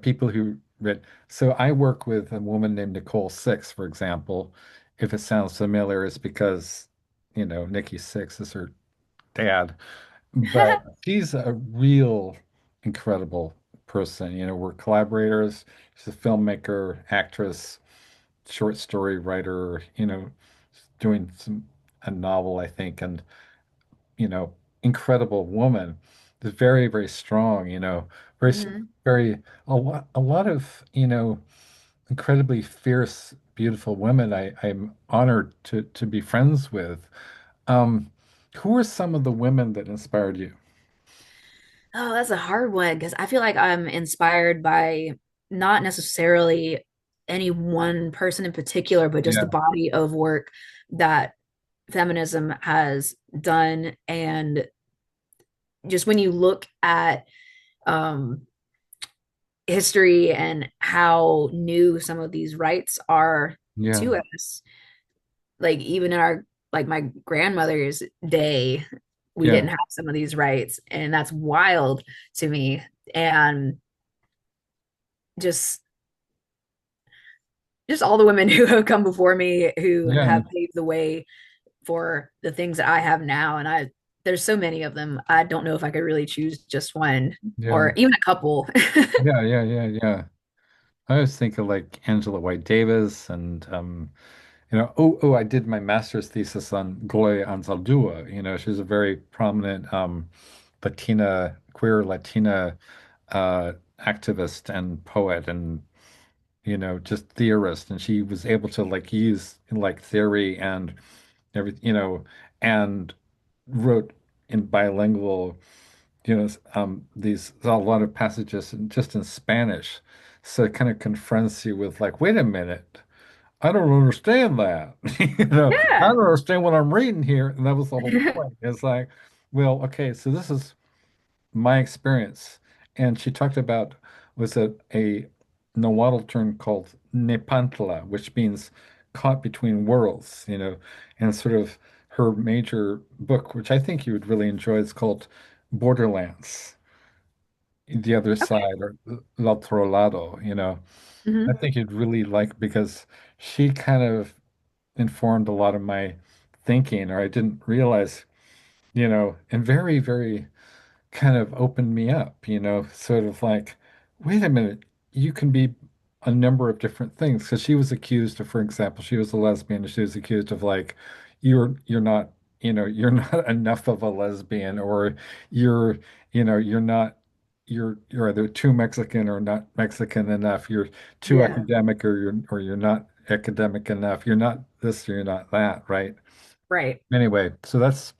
people who read. So I work with a woman named Nicole Six, for example. If it sounds familiar, it's because, Nikki Six is her dad. But she's a real incredible person. We're collaborators. She's a filmmaker, actress, short story writer, doing a novel, I think, and you know, incredible woman. Very, very strong, very, Hmm. very, a lot of, incredibly fierce, beautiful women I'm honored to be friends with. Um, who are some of the women that inspired you? Oh, that's a hard one because I feel like I'm inspired by not necessarily any one person in particular, but just the Yeah, body of work that feminism has done. And just when you look at um, history and how new some of these rights are yeah, to us, like even in our, like my grandmother's day, we yeah, didn't have some of these rights, and that's wild to me. And just just all the women who have come before me who yeah, have paved the way for the things that I have now. And there's so many of them. I don't know if I could really choose just one Yeah. or even a couple. Yeah, yeah, yeah, yeah. I was thinking like Angela White Davis and I did my master's thesis on Gloria Anzaldúa. She's a very prominent queer Latina activist and poet and just theorist. And she was able to like use like theory and everything, and wrote in bilingual, these a lot of passages just in Spanish. So it kind of confronts you with like, wait a minute, I don't understand that. I Yeah. don't understand what I'm reading here. And that was the whole point. It's like, well, okay, so this is my experience. And she talked about was it a Nahuatl term called Nepantla, which means caught between worlds, and sort of her major book, which I think you would really enjoy, is called Borderlands, the other Okay. side, or El Otro Lado, I Hmm. think you'd really like because she kind of informed a lot of my thinking, or I didn't realize, and very, very kind of opened me up, sort of like, wait a minute, you can be a number of different things. Because she was accused of, for example, she was a lesbian, and she was accused of like, you're not, you're not enough of a lesbian, or you're, you're not, you're either too Mexican or not Mexican enough. You're too Yeah. academic, or you're not academic enough. You're not this, or you're not that, right? Right. Anyway, so that's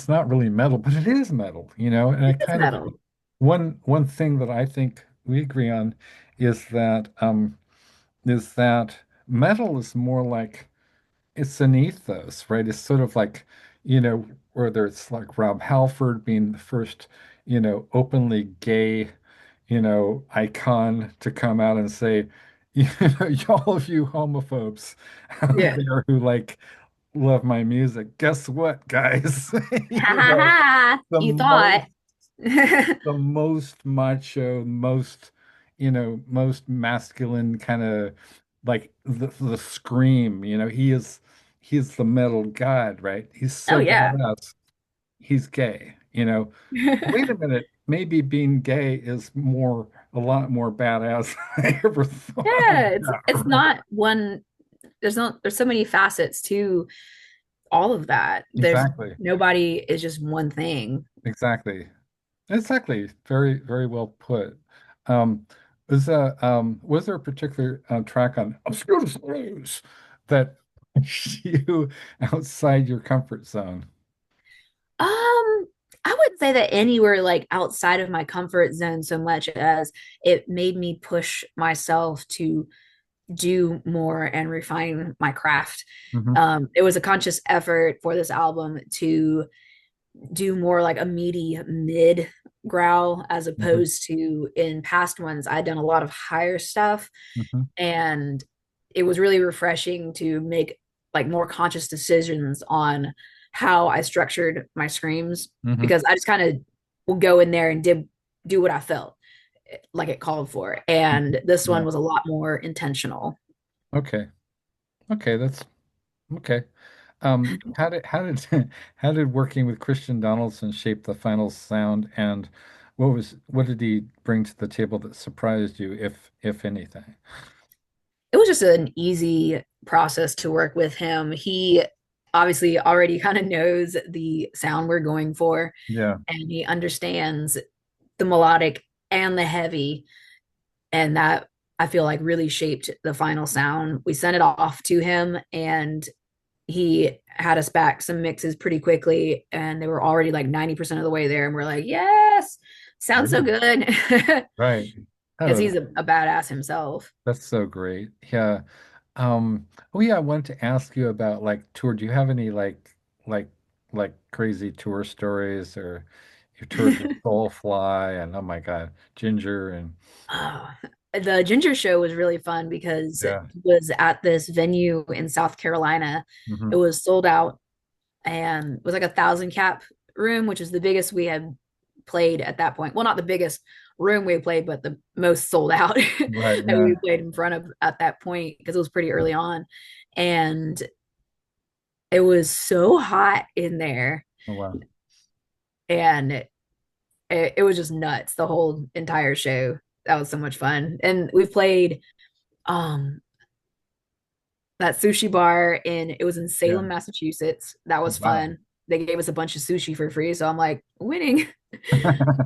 not really metal, but it is metal, and I It's kind of metal. one thing that I think we agree on is that metal is more like it's an ethos, right? It's sort of like, whether it's like Rob Halford being the first, openly gay, icon to come out and say, all of you homophobes out Yeah. there who like love my music. Guess what, guys? Ha ha ha. The You thought. most the most macho, most masculine kind of like the scream, he's the metal god, right? He's Oh so yeah. badass. He's gay, Wait a minute, maybe being gay is a lot more badass than I ever thought. Yeah, Yeah, it's right. not one there's so many facets to all of that. There's Exactly. nobody is just one thing. Exactly. Exactly. Very, very well put. Um, was there a particular track on Obscure Blues that you outside your comfort zone? I wouldn't say that anywhere like outside of my comfort zone so much as it made me push myself to do more and refine my craft. Hmm. It was a conscious effort for this album to do more like a meaty mid growl as Hmm. opposed to in past ones I'd done a lot of higher stuff, Hmm. and it was really refreshing to make like more conscious decisions on how I structured my screams, Hmm. because I just kind of would go in there and did do what I felt like it called for, and this one Yeah. was a lot more intentional. Okay. Okay. That's okay. How did how did working with Christian Donaldson shape the final sound, and what did he bring to the table that surprised you, if anything? It was just an easy process to work with him. He obviously already kind of knows the sound we're going for, Yeah. and he understands the melodic and the heavy, and that I feel like really shaped the final sound. We sent it off to him, and he had us back some mixes pretty quickly, and they were already like 90% of the way there, and we're like, yes, sounds so good. Right. Because Oh, he's a badass himself. that's so great. Yeah. Oh yeah, I wanted to ask you about like tour. Do you have any like like crazy tour stories, or you toured with Soulfly and oh my God, Ginger and Oh, the Ginger Show was really fun because it yeah. was at this venue in South Carolina. It Hmm. was sold out, and it was like 1,000 cap room, which is the biggest we had played at that point. Well, not the biggest room we played, but the most sold out Right, that yeah. we played in front of at that point because it was pretty early on. And it was so hot in there, Oh wow. and it was just nuts the whole entire show. That was so much fun. And we played um that sushi bar in it was in Yeah. Salem, Massachusetts. That Oh was wow. fun. They gave us a bunch of sushi for free, so I'm like winning.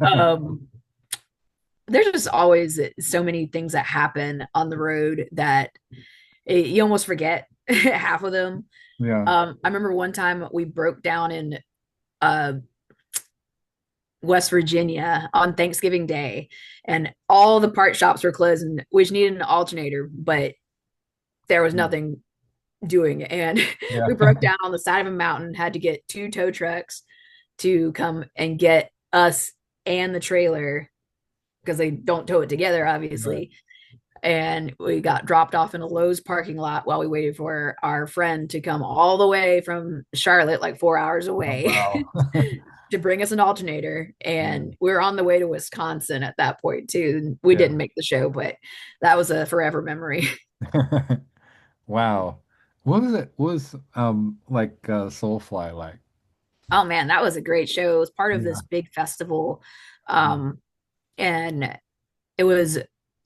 Um there's just always so many things that happen on the road that you almost forget half of them. Yeah. I remember one time we broke down in uh West Virginia on Thanksgiving Day, and all the part shops were closed, and we just needed an alternator, but there was nothing doing it. And Yeah. we broke down on the side of a mountain, had to get two tow trucks to come and get us and the trailer because they don't tow it together, Right. obviously. And we got dropped off in a Lowe's parking lot while we waited for our friend to come all the way from Charlotte, like 4 hours Oh away, wow. to bring us an alternator. Yeah. And we were on the way to Wisconsin at that point too. We Yeah. didn't make the show, but that was a forever memory. Wow. What was it? What was like Soulfly like? Oh man, that was a great show. It was part of Yeah. this big festival. Mm. Um, and it was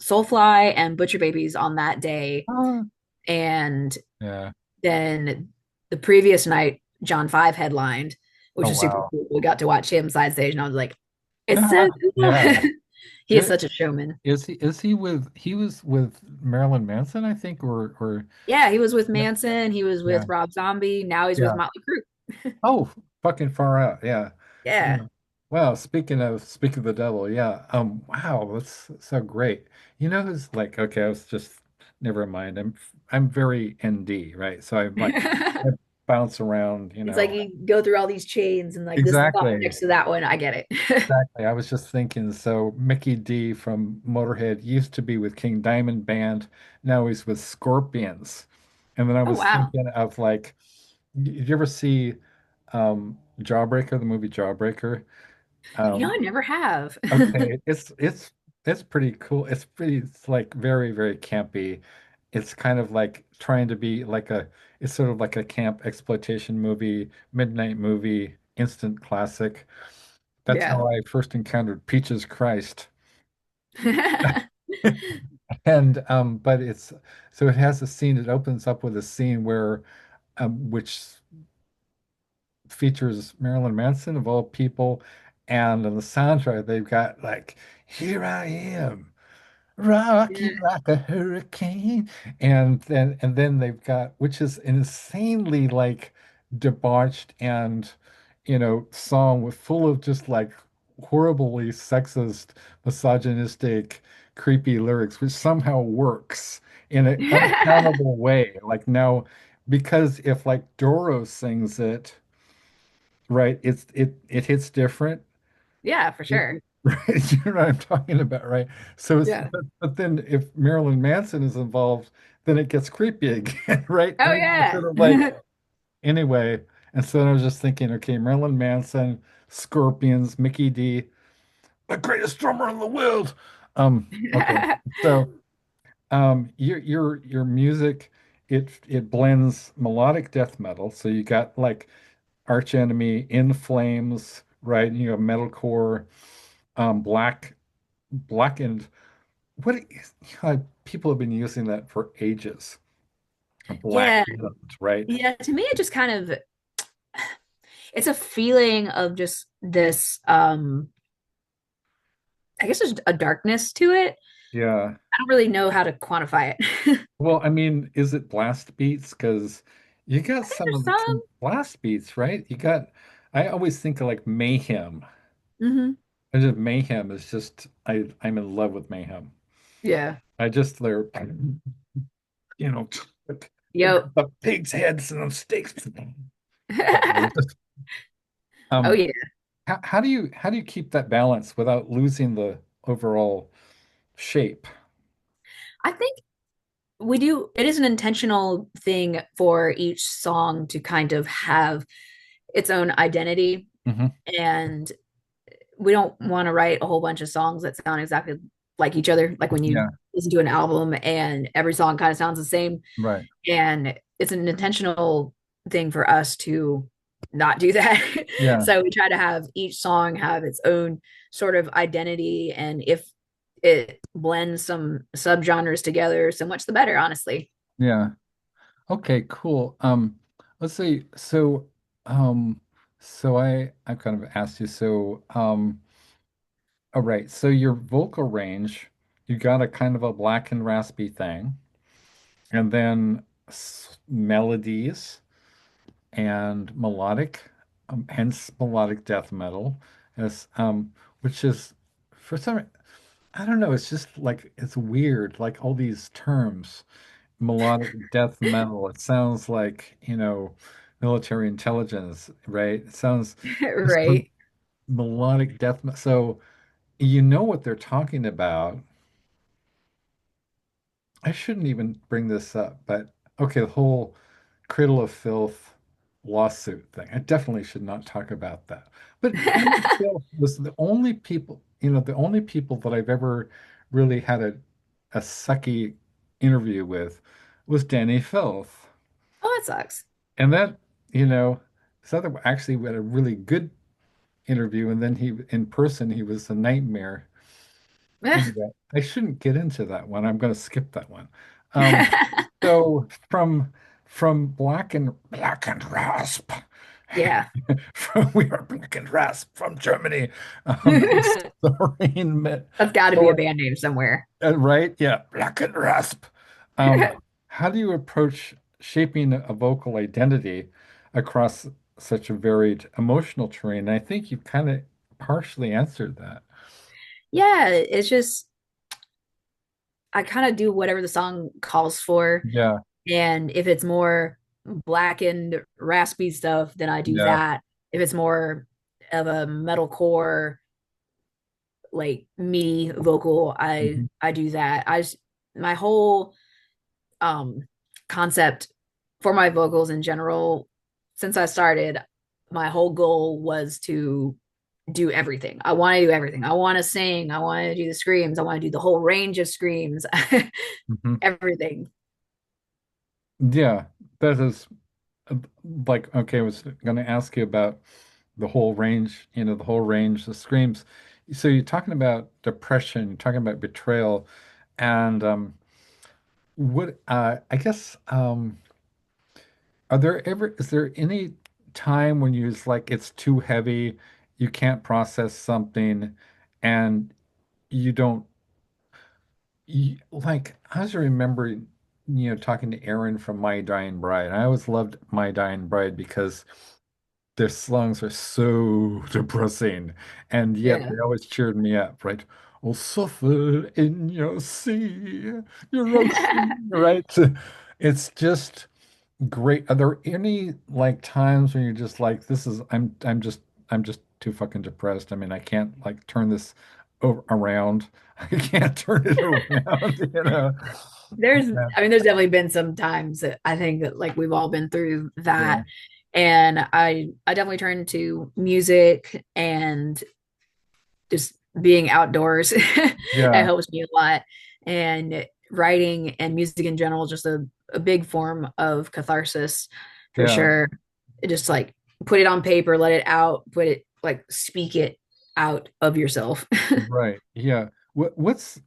Soulfly and Butcher Babies on that day. Ah, And yeah. then the previous night, John Five headlined, which Oh was super wow. cool. We got to watch him side stage, and I was like, it's so cool. Yeah. He is such a showman. Is he with he was with Marilyn Manson, I think, or Yeah, he was with yeah, Manson. He was yeah, with Rob Zombie. Now he's with yeah. Motley Crue. Oh, fucking far out. Yeah. Yeah. Yeah. Well, speaking of the devil, yeah. Wow, that's so great. You know who's like, okay, I was just never mind. I'm very ND, right? So I'm like I bounce around, It's like you go through all these chains and like this button Exactly. next to that one. I get it. Exactly. I was just thinking, so Mickey D from Motorhead used to be with King Diamond Band. Now he's with Scorpions. And then I Oh was wow. thinking of like, did you ever see Jawbreaker, the movie Jawbreaker? I Um, never have. okay, it's pretty cool. It's like very, very campy. It's kind of like trying to be like it's sort of like a camp exploitation movie, midnight movie, instant classic. That's Yeah. how I first encountered Peaches Christ. And but it's so it has a scene, it opens up with a scene where which features Marilyn Manson of all people, and on the soundtrack they've got like Here I Am, rock Yeah. you like a hurricane, and then they've got, which is an insanely like debauched and song with full of just like horribly sexist, misogynistic, creepy lyrics, which somehow works in an unaccountable way. Like now, because if like Doro sings it, right, it hits different. Yeah, for sure. Right, you know what I'm talking about, right? So it's Yeah. but then if Marilyn Manson is involved, then it gets creepy again, right? Oh And then you're yeah. sort of like, anyway. And so I was just thinking, okay, Marilyn Manson, Scorpions, Mickey D, the greatest drummer in the world. Okay. So your music, it blends melodic death metal. So you got like Arch Enemy, In Flames, right? You have metalcore, blackened. What is, people have been using that for ages. Yeah. Blackened, right? Yeah. To me, it just kind of it's a feeling of just this I guess there's a darkness to it. Yeah. I don't really know how to quantify it. Well, I mean, is it blast beats? Because you got I think some there's of the true some. blast beats, right? I always think of like Mayhem. Hmm. And just Mayhem is just, I'm in love with Mayhem. Yeah. I just, they're, you know, Yo. the pig's heads and the steaks. Anyway, Oh um, yeah. how do you keep that balance without losing the overall shape? I think we do it is an intentional thing for each song to kind of have its own identity, Hmm. and we don't want to write a whole bunch of songs that sound exactly like each other, like when you Yeah, listen to an album and every song kind of sounds the same. right. And it's an intentional thing for us to not do that. Yeah, So we try to have each song have its own sort of identity, and if it blends some subgenres together, so much the better, honestly. yeah. Okay, cool. Let's see. Um, I kind of asked you. All right. So your vocal range, you got a kind of a black and raspy thing, and then melodies and melodic, hence melodic death metal, as which is for some, I don't know. It's just like it's weird, like all these terms. Melodic death metal. It sounds like, military intelligence, right? It sounds just Right. melodic death metal. So you know what they're talking about. I shouldn't even bring this up, but okay, the whole Cradle of Filth lawsuit thing. I definitely should not talk about that. But Cradle of Filth was the only people, the only people that I've ever really had a sucky interview with was Danny Filth. Oh, that sucks. And that, you know, Souther actually had a really good interview, and then he, in person, he was a nightmare. Anyway, I shouldn't get into that one. I'm going to skip that one. Um, so from Black and Rasp, Yeah. we are Black and Rasp from Germany. That's Soaring met, got to be a band name somewhere. right? Yeah, Black and Rasp. Um, how do you approach shaping a vocal identity across such a varied emotional terrain? I think you've kind of partially answered that. Yeah, it's just I kind of do whatever the song calls for. Yeah, And if it's more blackened, raspy stuff, then I do yeah. that. If it's more of a metalcore, like meaty vocal, Mhm. I do that. My whole um concept for my vocals in general, since I started, my whole goal was to do everything. I want to do everything. I want to sing. I want to do the screams. I want to do the whole range of screams, Mhm. everything. Yeah, that is uh, like, okay, I was going to ask you about the whole range, the whole range of screams. So you're talking about depression, you're talking about betrayal, and I guess is there any time when you just like it's too heavy, you can't process something, and you don't like I was remembering, talking to Aaron from My Dying Bride. I always loved My Dying Bride because their songs are so depressing, and yet Yeah. they always cheered me up, right? Oh, suffer in your sea, your ocean, right? It's just great. Are there any like times when you're just like, this is I'm just too fucking depressed. I mean, I can't like turn this around. I can't turn it around, There's, Yeah. I mean, there's definitely been some times that I think that like we've all been through Yeah. that. And I definitely turn to music and just being outdoors. It Yeah. helps me a lot. And writing and music in general, just a big form of catharsis for Yeah. sure. It just like put it on paper, let it out, put it like speak it out of yourself. Right. Yeah. What's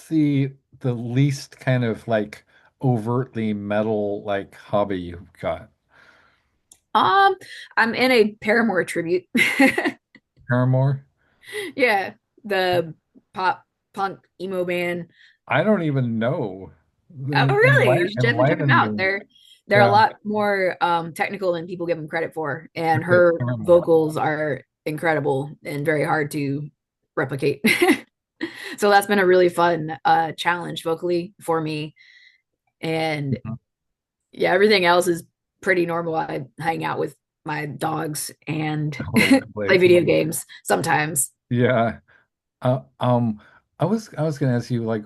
the least kind of like overtly metal like hobby you've got? um, I'm in a Paramore tribute. Paramore? Yeah, the pop punk emo band. I don't even know. Oh, really? You should definitely check them Enlighten out. me. They're a Yeah. lot more technical than people give them credit for, and Okay, her Paramore. vocals are incredible and very hard to replicate. So that's been a really fun challenge vocally for me. And Mhm. yeah, everything else is pretty normal. I hang out with my dogs and Oh, play really? video games sometimes. Yeah. Uh, um, I was gonna ask you like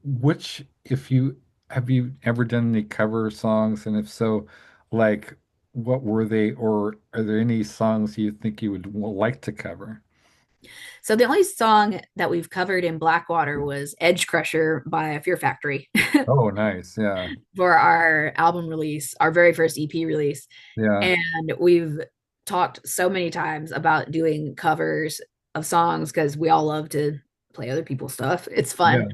which if you have you ever done any cover songs, and if so, like what were they, or are there any songs you think you would like to cover? So the only song that we've covered in Blackwater was Edge Crusher by Fear Factory Oh, nice. Yeah. for our album release, our very first EP release. Yeah. And we've talked so many times about doing covers of songs because we all love to play other people's stuff. It's Yeah. fun.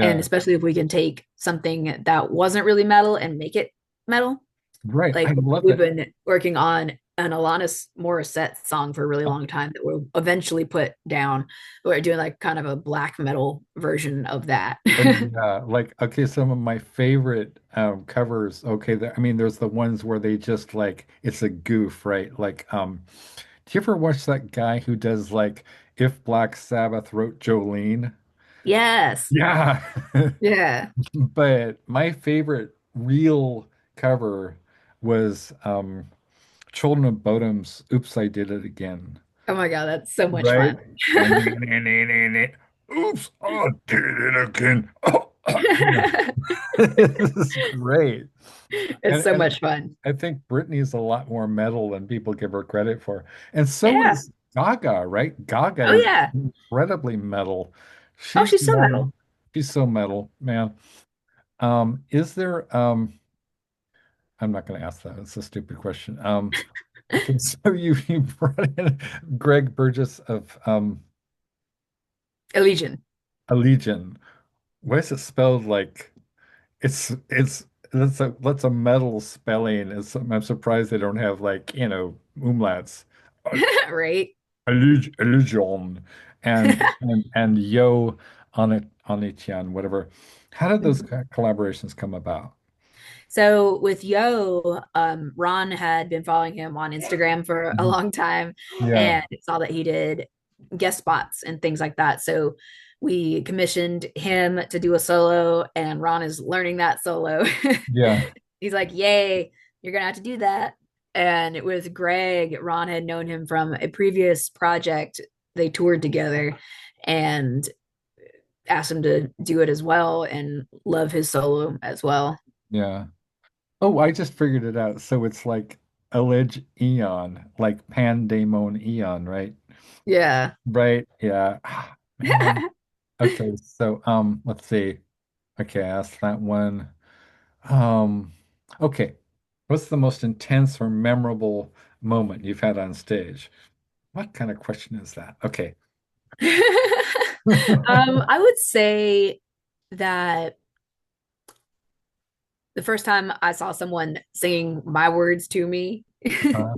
And Yeah. especially if we can take something that wasn't really metal and make it metal. Right. I Like love we've it. been working on an Alanis Morissette song for a really long time that we'll eventually put down. We're doing like kind of a black metal version of that. Oh yeah, like okay, some of my favorite covers. Okay, I mean, there's the ones where they just like it's a goof, right? Like, do you ever watch that guy who does like if Black Sabbath wrote Jolene? Yes. Yeah, Yeah. but my favorite real cover was Children of Bodom's "Oops, I Did It Again." Oh my God, that's so much Right? fun. Oops, I did it again. Oh, yeah. This is great. It's so And much fun. I think Britney's a lot more metal than people give her credit for. And so Yeah. is Gaga, right? Gaga Oh is yeah. incredibly metal. Oh, She's she's so more, metal. she's so metal, man. Is there I'm not gonna ask that. It's a stupid question. Okay, so you brought in Greg Burgess of Allegiant. Allegiant. Why is it spelled like it's that's a metal spelling. I'm surprised they don't have like, umlauts. Right? Allegiant and Yo on it Onitian, whatever. How did those collaborations come about? So with Yo, Ron had been following him on Instagram for a Mhm. long time Yeah, and saw that he did guest spots and things like that. So we commissioned him to do a solo, and Ron is learning that solo. yeah, He's like, "Yay, you're gonna have to do that." And with Greg, Ron had known him from a previous project. They toured together and asked him to do it as well and love his solo as well. yeah. Oh, I just figured it out. So it's like alleged Eon, like Pandemon Eon, right? Yeah. Right. Yeah. Ah, man. Okay, so let's see. Okay, I asked that one. Um, okay. What's the most intense or memorable moment you've had on stage? What kind of question is that? Okay. I would say that the first time I saw someone singing my words to me, and Uh,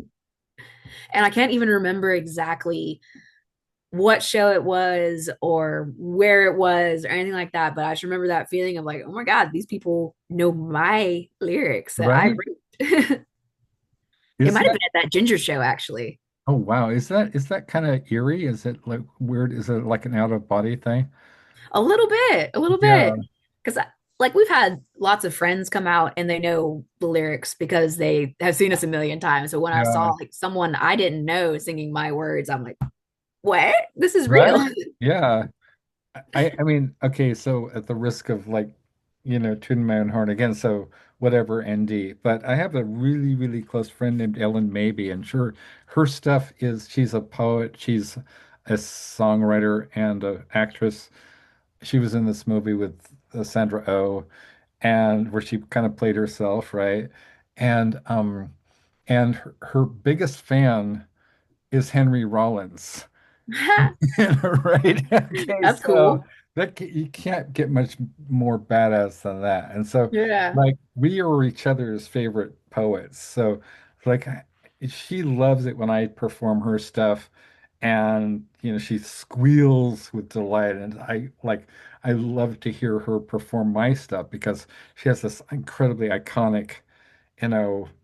I can't even remember exactly what show it was or where it was or anything like that, but I just remember that feeling of like, oh my God, these people know my lyrics that I right? wrote. It Is might have that been at that Ginger show, actually. oh wow, is that kind of eerie? Is it like weird? Is it like an out of body thing? A little Yeah, bit. Because like we've had lots of friends come out and they know the lyrics because they have seen us a million times. So when I yeah, saw like someone I didn't know singing my words, I'm like, what? This is real. right? Yeah. I mean, okay, so at the risk of like, tooting my own horn again, so whatever, ND. But I have a really, really close friend named Ellen Mabey, and sure, her stuff is she's a poet, she's a songwriter and an actress. She was in this movie with Sandra Oh, and where she kind of played herself, right? And her biggest fan is Henry Rollins. Right. Okay. That's So cool. you can't get much more badass than that. And so, Yeah. like, we are each other's favorite poets. So, like, she loves it when I perform her stuff, and she squeals with delight. And I love to hear her perform my stuff because she has this incredibly iconic,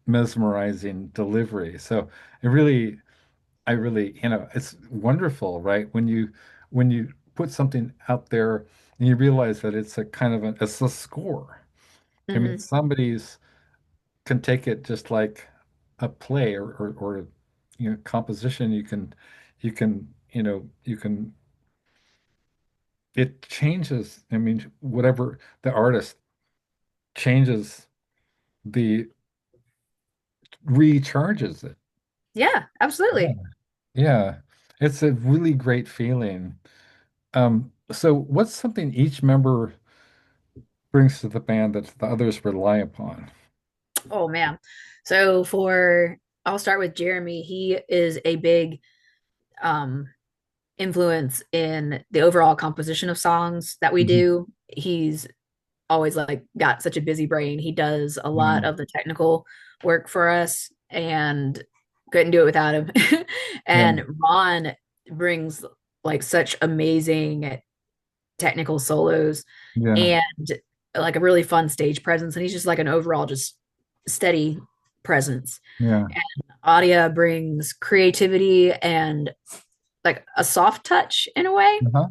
mesmerizing delivery. So, it really. I really, it's wonderful, right? When you put something out there and you realize that it's a kind of it's a score. I mean, Hmm. somebody's can take it just like a play or composition. You can it changes. I mean, whatever the artist changes the recharges it. Yeah, Yeah. absolutely. Yeah. It's a really great feeling. So what's something each member brings to the band that the others rely upon? Oh man. So for I'll start with Jeremy. He is a big um influence in the overall composition of songs that we Mhm. do. He's always like got such a busy brain. He does a lot Yeah, of the technical work for us and couldn't do it without him. yeah, And Ron brings like such amazing technical solos yeah, and like a really fun stage presence. And he's just like an overall just steady presence. yeah. And Adia brings creativity and like a soft touch in a way. Uh-huh.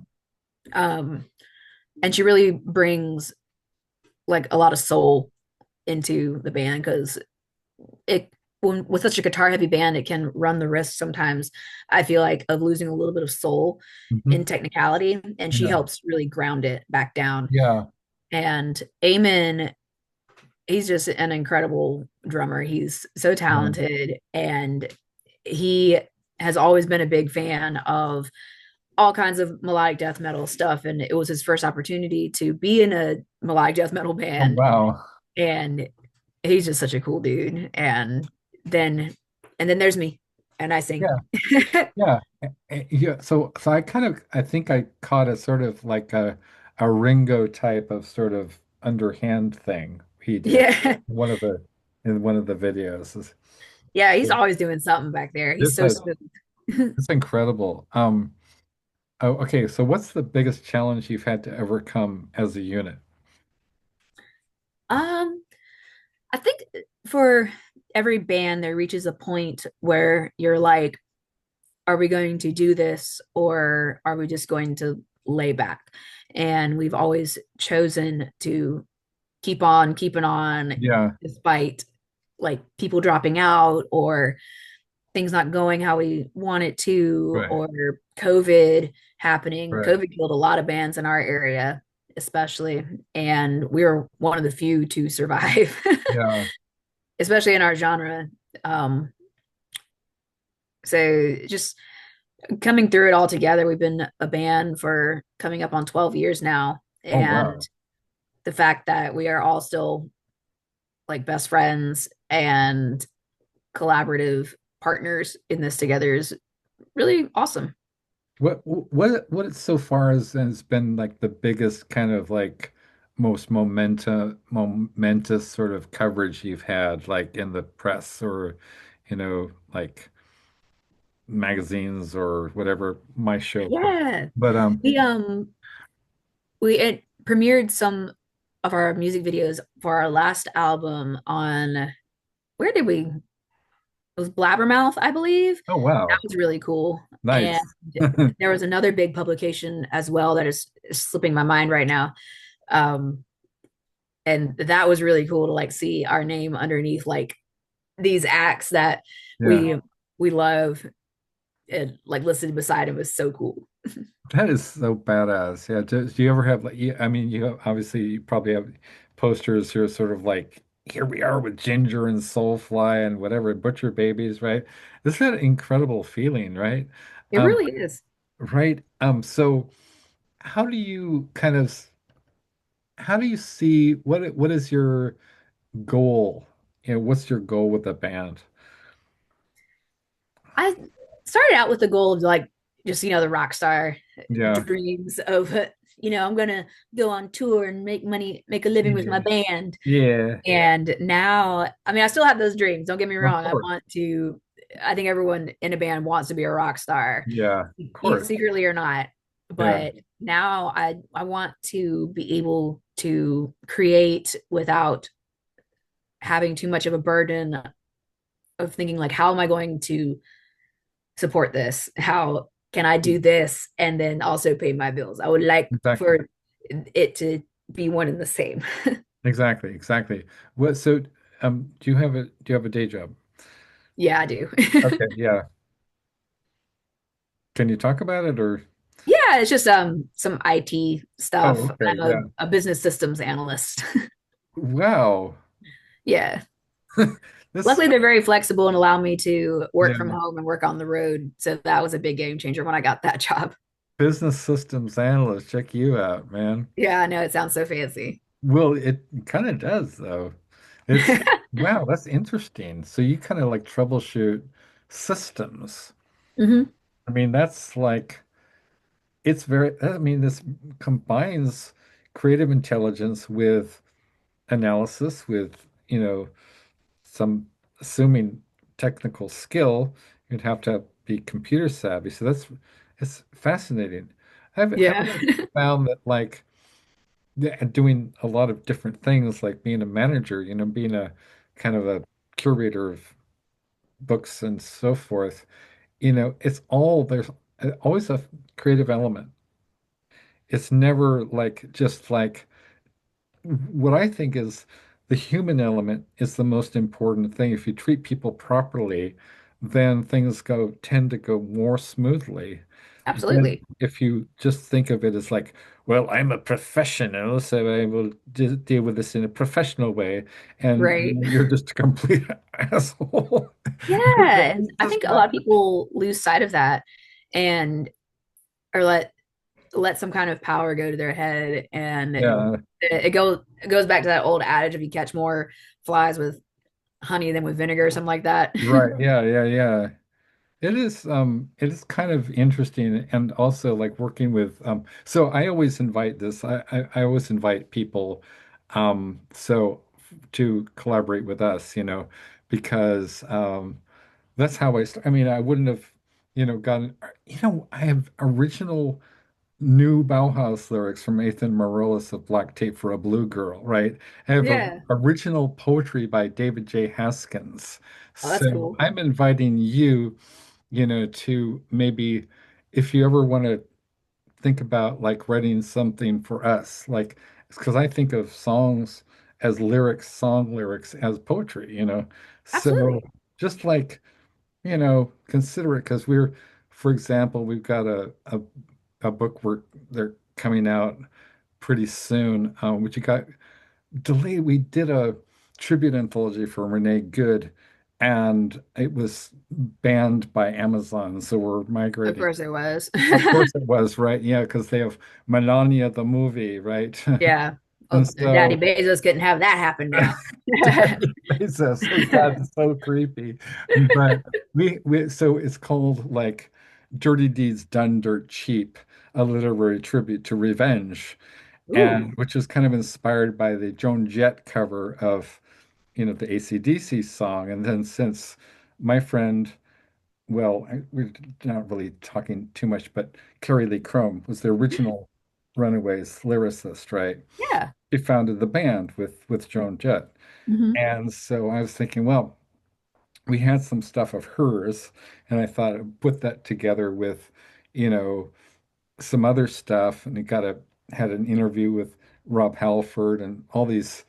Um, and she really brings like a lot of soul into the band because it when with such a guitar heavy band it can run the risk sometimes I feel like of losing a little bit of soul Hmm. in technicality, and she Yeah, helps really ground it back down. yeah, And Eamon, he's just an incredible drummer. He's so yeah. talented, and he has always been a big fan of all kinds of melodic death metal stuff, and it was his first opportunity to be in a melodic death metal Oh, band. wow. And he's just such a cool dude. Then and then there's me, and I sing. Yeah, yeah. Yeah. So I kind of, I think I caught a sort of like a Ringo type of sort of underhand thing he did Yeah. one of the in one of the videos. Yeah, he's always doing something back there. He's This so is smooth. it's incredible. Oh, okay. So what's the biggest challenge you've had to overcome as a unit? um I think for every band there reaches a point where you're like, are we going to do this or are we just going to lay back? And we've always chosen to keep on keeping on Yeah, despite like people dropping out or things not going how we want it to, right, or COVID happening. right. COVID killed a lot of bands in our area, especially, and we were one of the few to survive, Yeah. especially in our genre. Um, so just coming through it all together, we've been a band for coming up on 12 years now, Oh, and wow. the fact that we are all still like best friends and collaborative partners in this together is really awesome. What so far has been like the biggest kind of like most momentous sort of coverage you've had like in the press or like magazines or whatever my show could. Yeah. But We we it premiered some of our music videos for our last album on where did we? It was Blabbermouth, I believe. oh That wow. was really cool. And Nice. there was another big publication as well that is slipping my mind right now. Um, and that was really cool to like see our name underneath like these acts that Yeah. we love and like listed beside him was so cool. That is so badass. Yeah. Do you ever have like, I mean, obviously you probably have posters here, sort of like, here we are with Ginger and Soulfly and whatever, Butcher Babies, right? This is an incredible feeling, right? It Um, really is. right. So how do you kind of, how do you see what is your goal? What's your goal with the band? I started out with the goal of like just the rock star Yeah. dreams of I'm gonna go on tour and make money, make a living with my Yeah. band. Yeah. And now, I mean, I still have those dreams. Don't get me Of wrong. course. I think everyone in a band wants to be a rock star, Yeah. Of course. secretly or not. Yeah. But now I want to be able to create without having too much of a burden of thinking like, how am I going to support this? How can I do this and then also pay my bills? I would like Exactly. for it to be one and the same. Exactly, exactly. Do you have a day job? Yeah, I do. Okay, yeah. Can you talk about it or? Yeah, it's just some IT Oh, stuff. okay, I'm yeah. a business systems analyst. Wow. Yeah. this, Luckily, they're very flexible and allow me to work from yeah, home and work on the road. So that was a big game changer when I got that job. business systems analyst, check you out, man. Yeah, I know it sounds so fancy. Well, it kind of does, though. It's wow, that's interesting. So you kind of like troubleshoot systems. Hmm. I mean, that's like it's very, I mean, this combines creative intelligence with analysis, with, some assuming technical skill. You'd have to be computer savvy. So that's it's fascinating. Have Yeah. you found that like yeah, doing a lot of different things, like being a manager, being a kind of a curator of books and so forth, there's always a creative element. It's never like just like what I think is the human element is the most important thing. If you treat people properly, then things tend to go more smoothly than Absolutely. if you just think of it as like, well, I'm a professional, so I will deal with this in a professional way, and Right. you're just a complete asshole. Yeah. And It's I just think a lot not, of people lose sight of that and or let some kind of power go to their head and yeah, it goes back to that old adage if you catch more flies with honey than with vinegar or something like that. right, yeah, yeah, yeah. It is kind of interesting and also like working with so I always invite this I always invite people to collaborate with us, because that's how I mean I wouldn't have, gotten, I have original new Bauhaus lyrics from Ethan Morales of Black Tape for a Blue Girl, right? I have Yeah. original poetry by David J. Haskins. Oh, that's So cool. I'm inviting you, to maybe if you ever want to think about like writing something for us, like because I think of songs as lyrics, song lyrics as poetry, So Absolutely. just like, consider it because for example, we've got a book they're coming out pretty soon, which you got delayed. We did a tribute anthology for Renee Good, and it was banned by Amazon. So we're Of migrating. course there was. Of course it was, right? Yeah, because they have Melania the movie, right? Yeah. Oh, And Daddy so Bezos couldn't have that happen now. Daddy Bezos, oh God, it's so creepy. But so it's called like Dirty Deeds Done Dirt Cheap, a literary tribute to revenge, and Ooh. which is kind of inspired by the Joan Jett cover of, the AC/DC song. And then since my friend, well, we're not really talking too much, but Carrie Lee Chrome was the original Runaways lyricist, right? Yeah. She founded the band with Joan Jett. Hmm. And so I was thinking, well, we had some stuff of hers, and I thought I'd put that together with, you know, some other stuff, and it had an interview with Rob Halford and all these,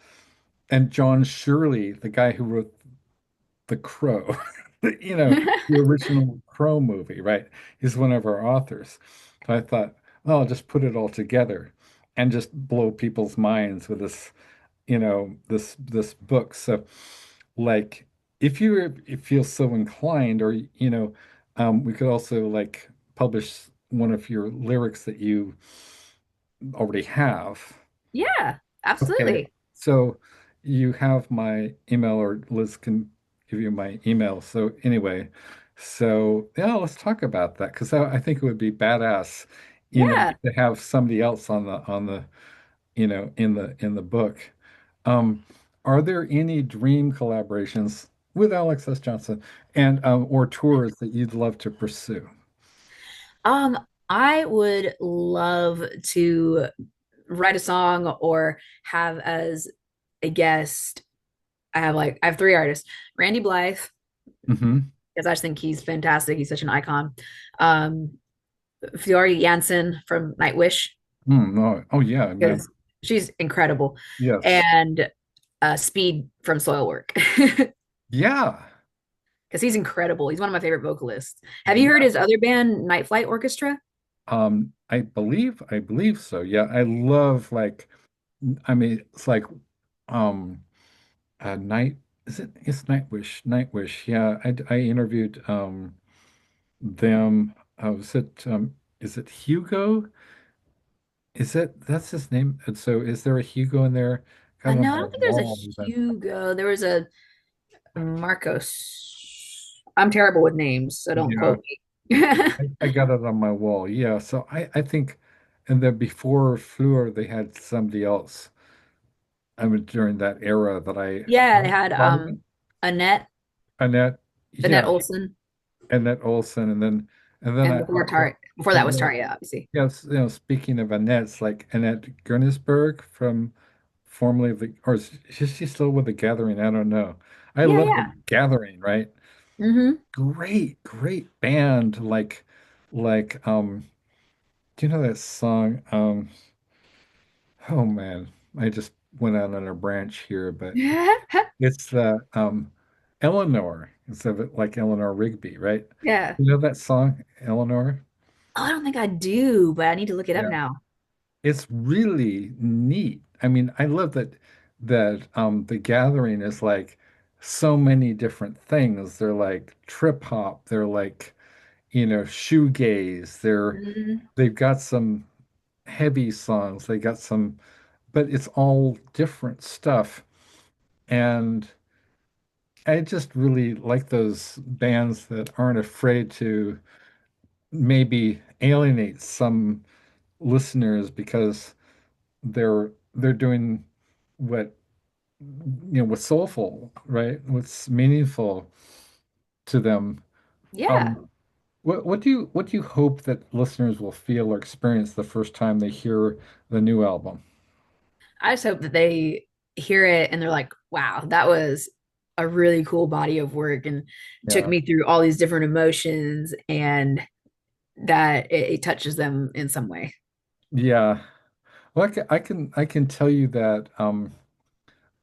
and John Shirley, the guy who wrote The Crow, the original Crow movie, right? He's one of our authors. So I thought, well, I'll just put it all together and just blow people's minds with this book. So like if you feel so inclined, or we could also like publish one of your lyrics that you already have. Yeah, Okay, absolutely. so you have my email, or Liz can give you my email. So anyway, so yeah, let's talk about that because I think it would be badass, Yeah. to have somebody else on the in the book. Um, are there any dream collaborations with Alex S. Johnson and or tours that you'd love to pursue? Um, I would love to write a song or have as a guest. I have three artists. Randy Blythe, Hmm. because I just think he's fantastic. He's such an icon. Um, Fiore Jansen from Nightwish, No. Oh yeah, man. because she's incredible. Yes. And Speed from Soilwork. Yeah. Because he's incredible. He's one of my favorite vocalists. Have you heard Yeah. his other band, Night Flight Orchestra? I believe so. Yeah. I love like I mean it's like um night. It's Nightwish. Nightwish. Yeah, I interviewed them. Was it is it Hugo? Is it that's his name? And so is there a Hugo in there? Got it on No, I my don't think there's wall a even. Hugo. There was a Marcos. I'm terrible with names, so don't Yeah, quote me. I got it on my wall. Yeah, so I think and then before Fleur they had somebody else. I mean during that era that I Yeah, they had Monica? Annette, Annette, Annette yeah, Olson, Annette Olson, and then and I before that was well, Tarja, obviously. yes, speaking of Annette's like Annette Gernisberg from formerly of the, or is she still with the Gathering? I don't know. I Yeah, love the yeah. Gathering, right? Hmm. Great band. Do you know that song? Oh man, I just went out on a branch here, but it's the Eleanor instead of like Eleanor Rigby, right? Yeah. You know that song, Eleanor? Oh, I don't think I do, but I need to look it up Yeah. now. It's really neat. I mean, I love that the gathering is like so many different things. They're like trip hop, they're like, shoegaze. Mhm. They've got some heavy songs, they got some, but it's all different stuff. And I just really like those bands that aren't afraid to maybe alienate some listeners because they're doing what what's soulful, right? What's meaningful to them. Yeah. Um, what do you hope that listeners will feel or experience the first time they hear the new album? I just hope that they hear it and they're like, wow, that was a really cool body of work and took Yeah. me through all these different emotions and that it touches them in some way. Yeah. Well, I can tell you that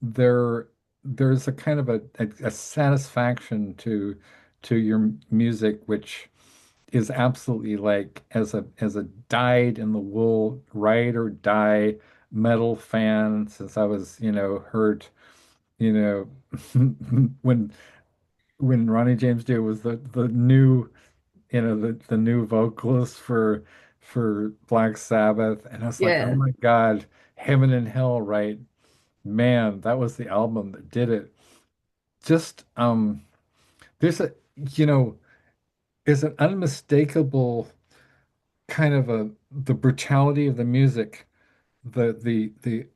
there there's a kind of a satisfaction to your music which is absolutely like as a dyed in the wool ride or die metal fan since I was heard you know when Ronnie James Dio was the new the new vocalist for Black Sabbath and I was like oh Yeah. my God, Heaven and Hell, right? Man, that was the album that did it. Just there's a you know there's an unmistakable kind of the brutality of the music, the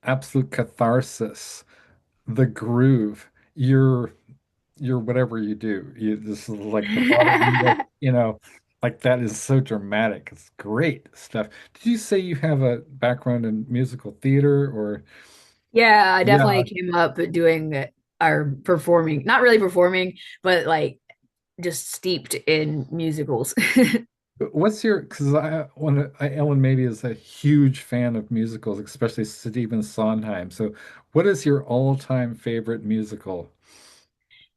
absolute catharsis, the groove. You're whatever you do. You just like the bottom, like that is so dramatic. It's great stuff. Did you say you have a background in musical theater or? Yeah, I Yeah. definitely came up doing or performing, not really performing, but like just steeped in musicals. What's your, because Ellen maybe is a huge fan of musicals, especially Stephen Sondheim. So, what is your all-time favorite musical?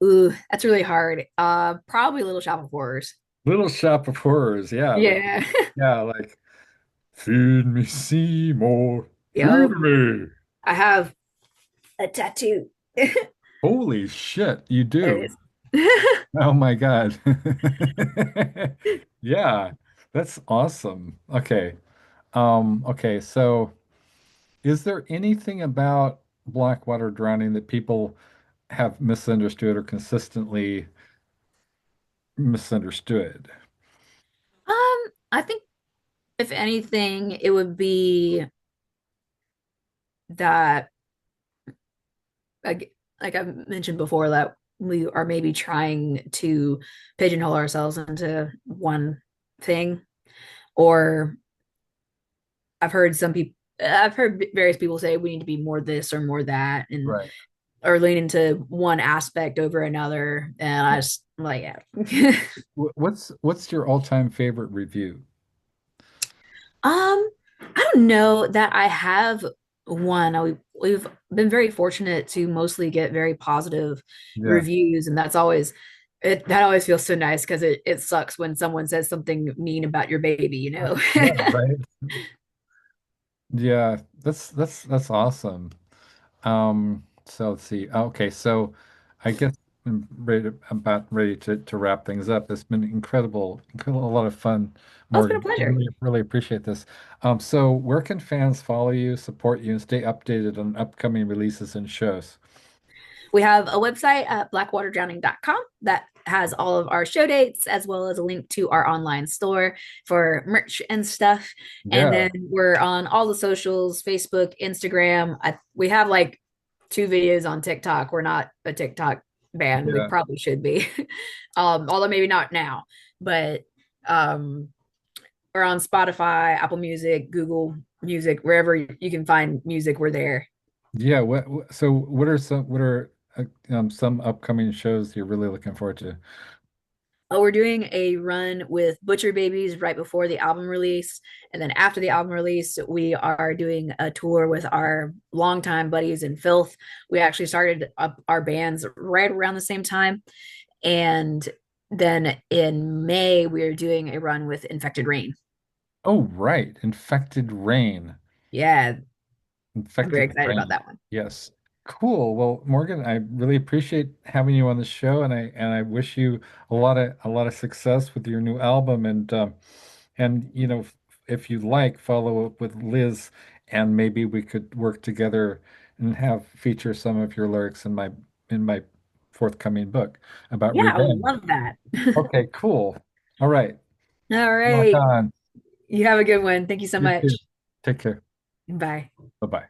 Ooh, that's really hard. Probably Little Shop of Horrors. Little Shop of Horrors. Yeah, Yeah. like feed me Seymour, feed Yep. me. I have a tattoo. There Holy shit, you do. it is. Oh my God. Yeah, that's awesome. Okay, so is there anything about Blackwater drowning that people have misunderstood or consistently misunderstood? I think if anything, it would be that like I mentioned before that we are maybe trying to pigeonhole ourselves into one thing, or I've heard various people say we need to be more this or more that, and Right. or lean into one aspect over another. And I just I'm like, yeah. What's your all-time favorite review? I don't know that I have one. We've been very fortunate to mostly get very positive Yeah. reviews, and that always feels so nice because it sucks when someone says something mean about your baby, you know? Yeah, right. Yeah, that's awesome. So let's see. Okay, so I guess I'm about ready to wrap things up. It's been incredible, a lot of fun, Oh, it's been a Morgan. pleasure. Really appreciate this. So where can fans follow you, support you, and stay updated on upcoming releases and shows? We have a website at blackwaterdrowning.com that has all of our show dates as well as a link to our online store for merch and stuff. And Yeah, then we're on all the socials, Facebook, Instagram. We have like 2 videos on TikTok. We're not a TikTok band. We yeah. probably should be. Although maybe not now. But um we're on Spotify, Apple Music, Google Music, wherever you can find music, we're there. Yeah, so what are some upcoming shows you're really looking forward to? Oh, we're doing a run with Butcher Babies right before the album release. And then after the album release, we are doing a tour with our longtime buddies in Filth. We actually started up our bands right around the same time. And then in May, we are doing a run with Infected Rain. Oh, right. Infected Rain. Yeah, I'm very Infected excited about Rain. that one. Yes. Cool. Well, Morgan, I really appreciate having you on the show, and I wish you a lot of success with your new album, and if you like, follow up with Liz, and maybe we could work together and have feature some of your lyrics in my forthcoming book about Yeah, I would revenge. love that. Okay, cool. All right. All Rock right. on. You have a good one. Thank you so You too. much. Take care. Bye. Bye-bye.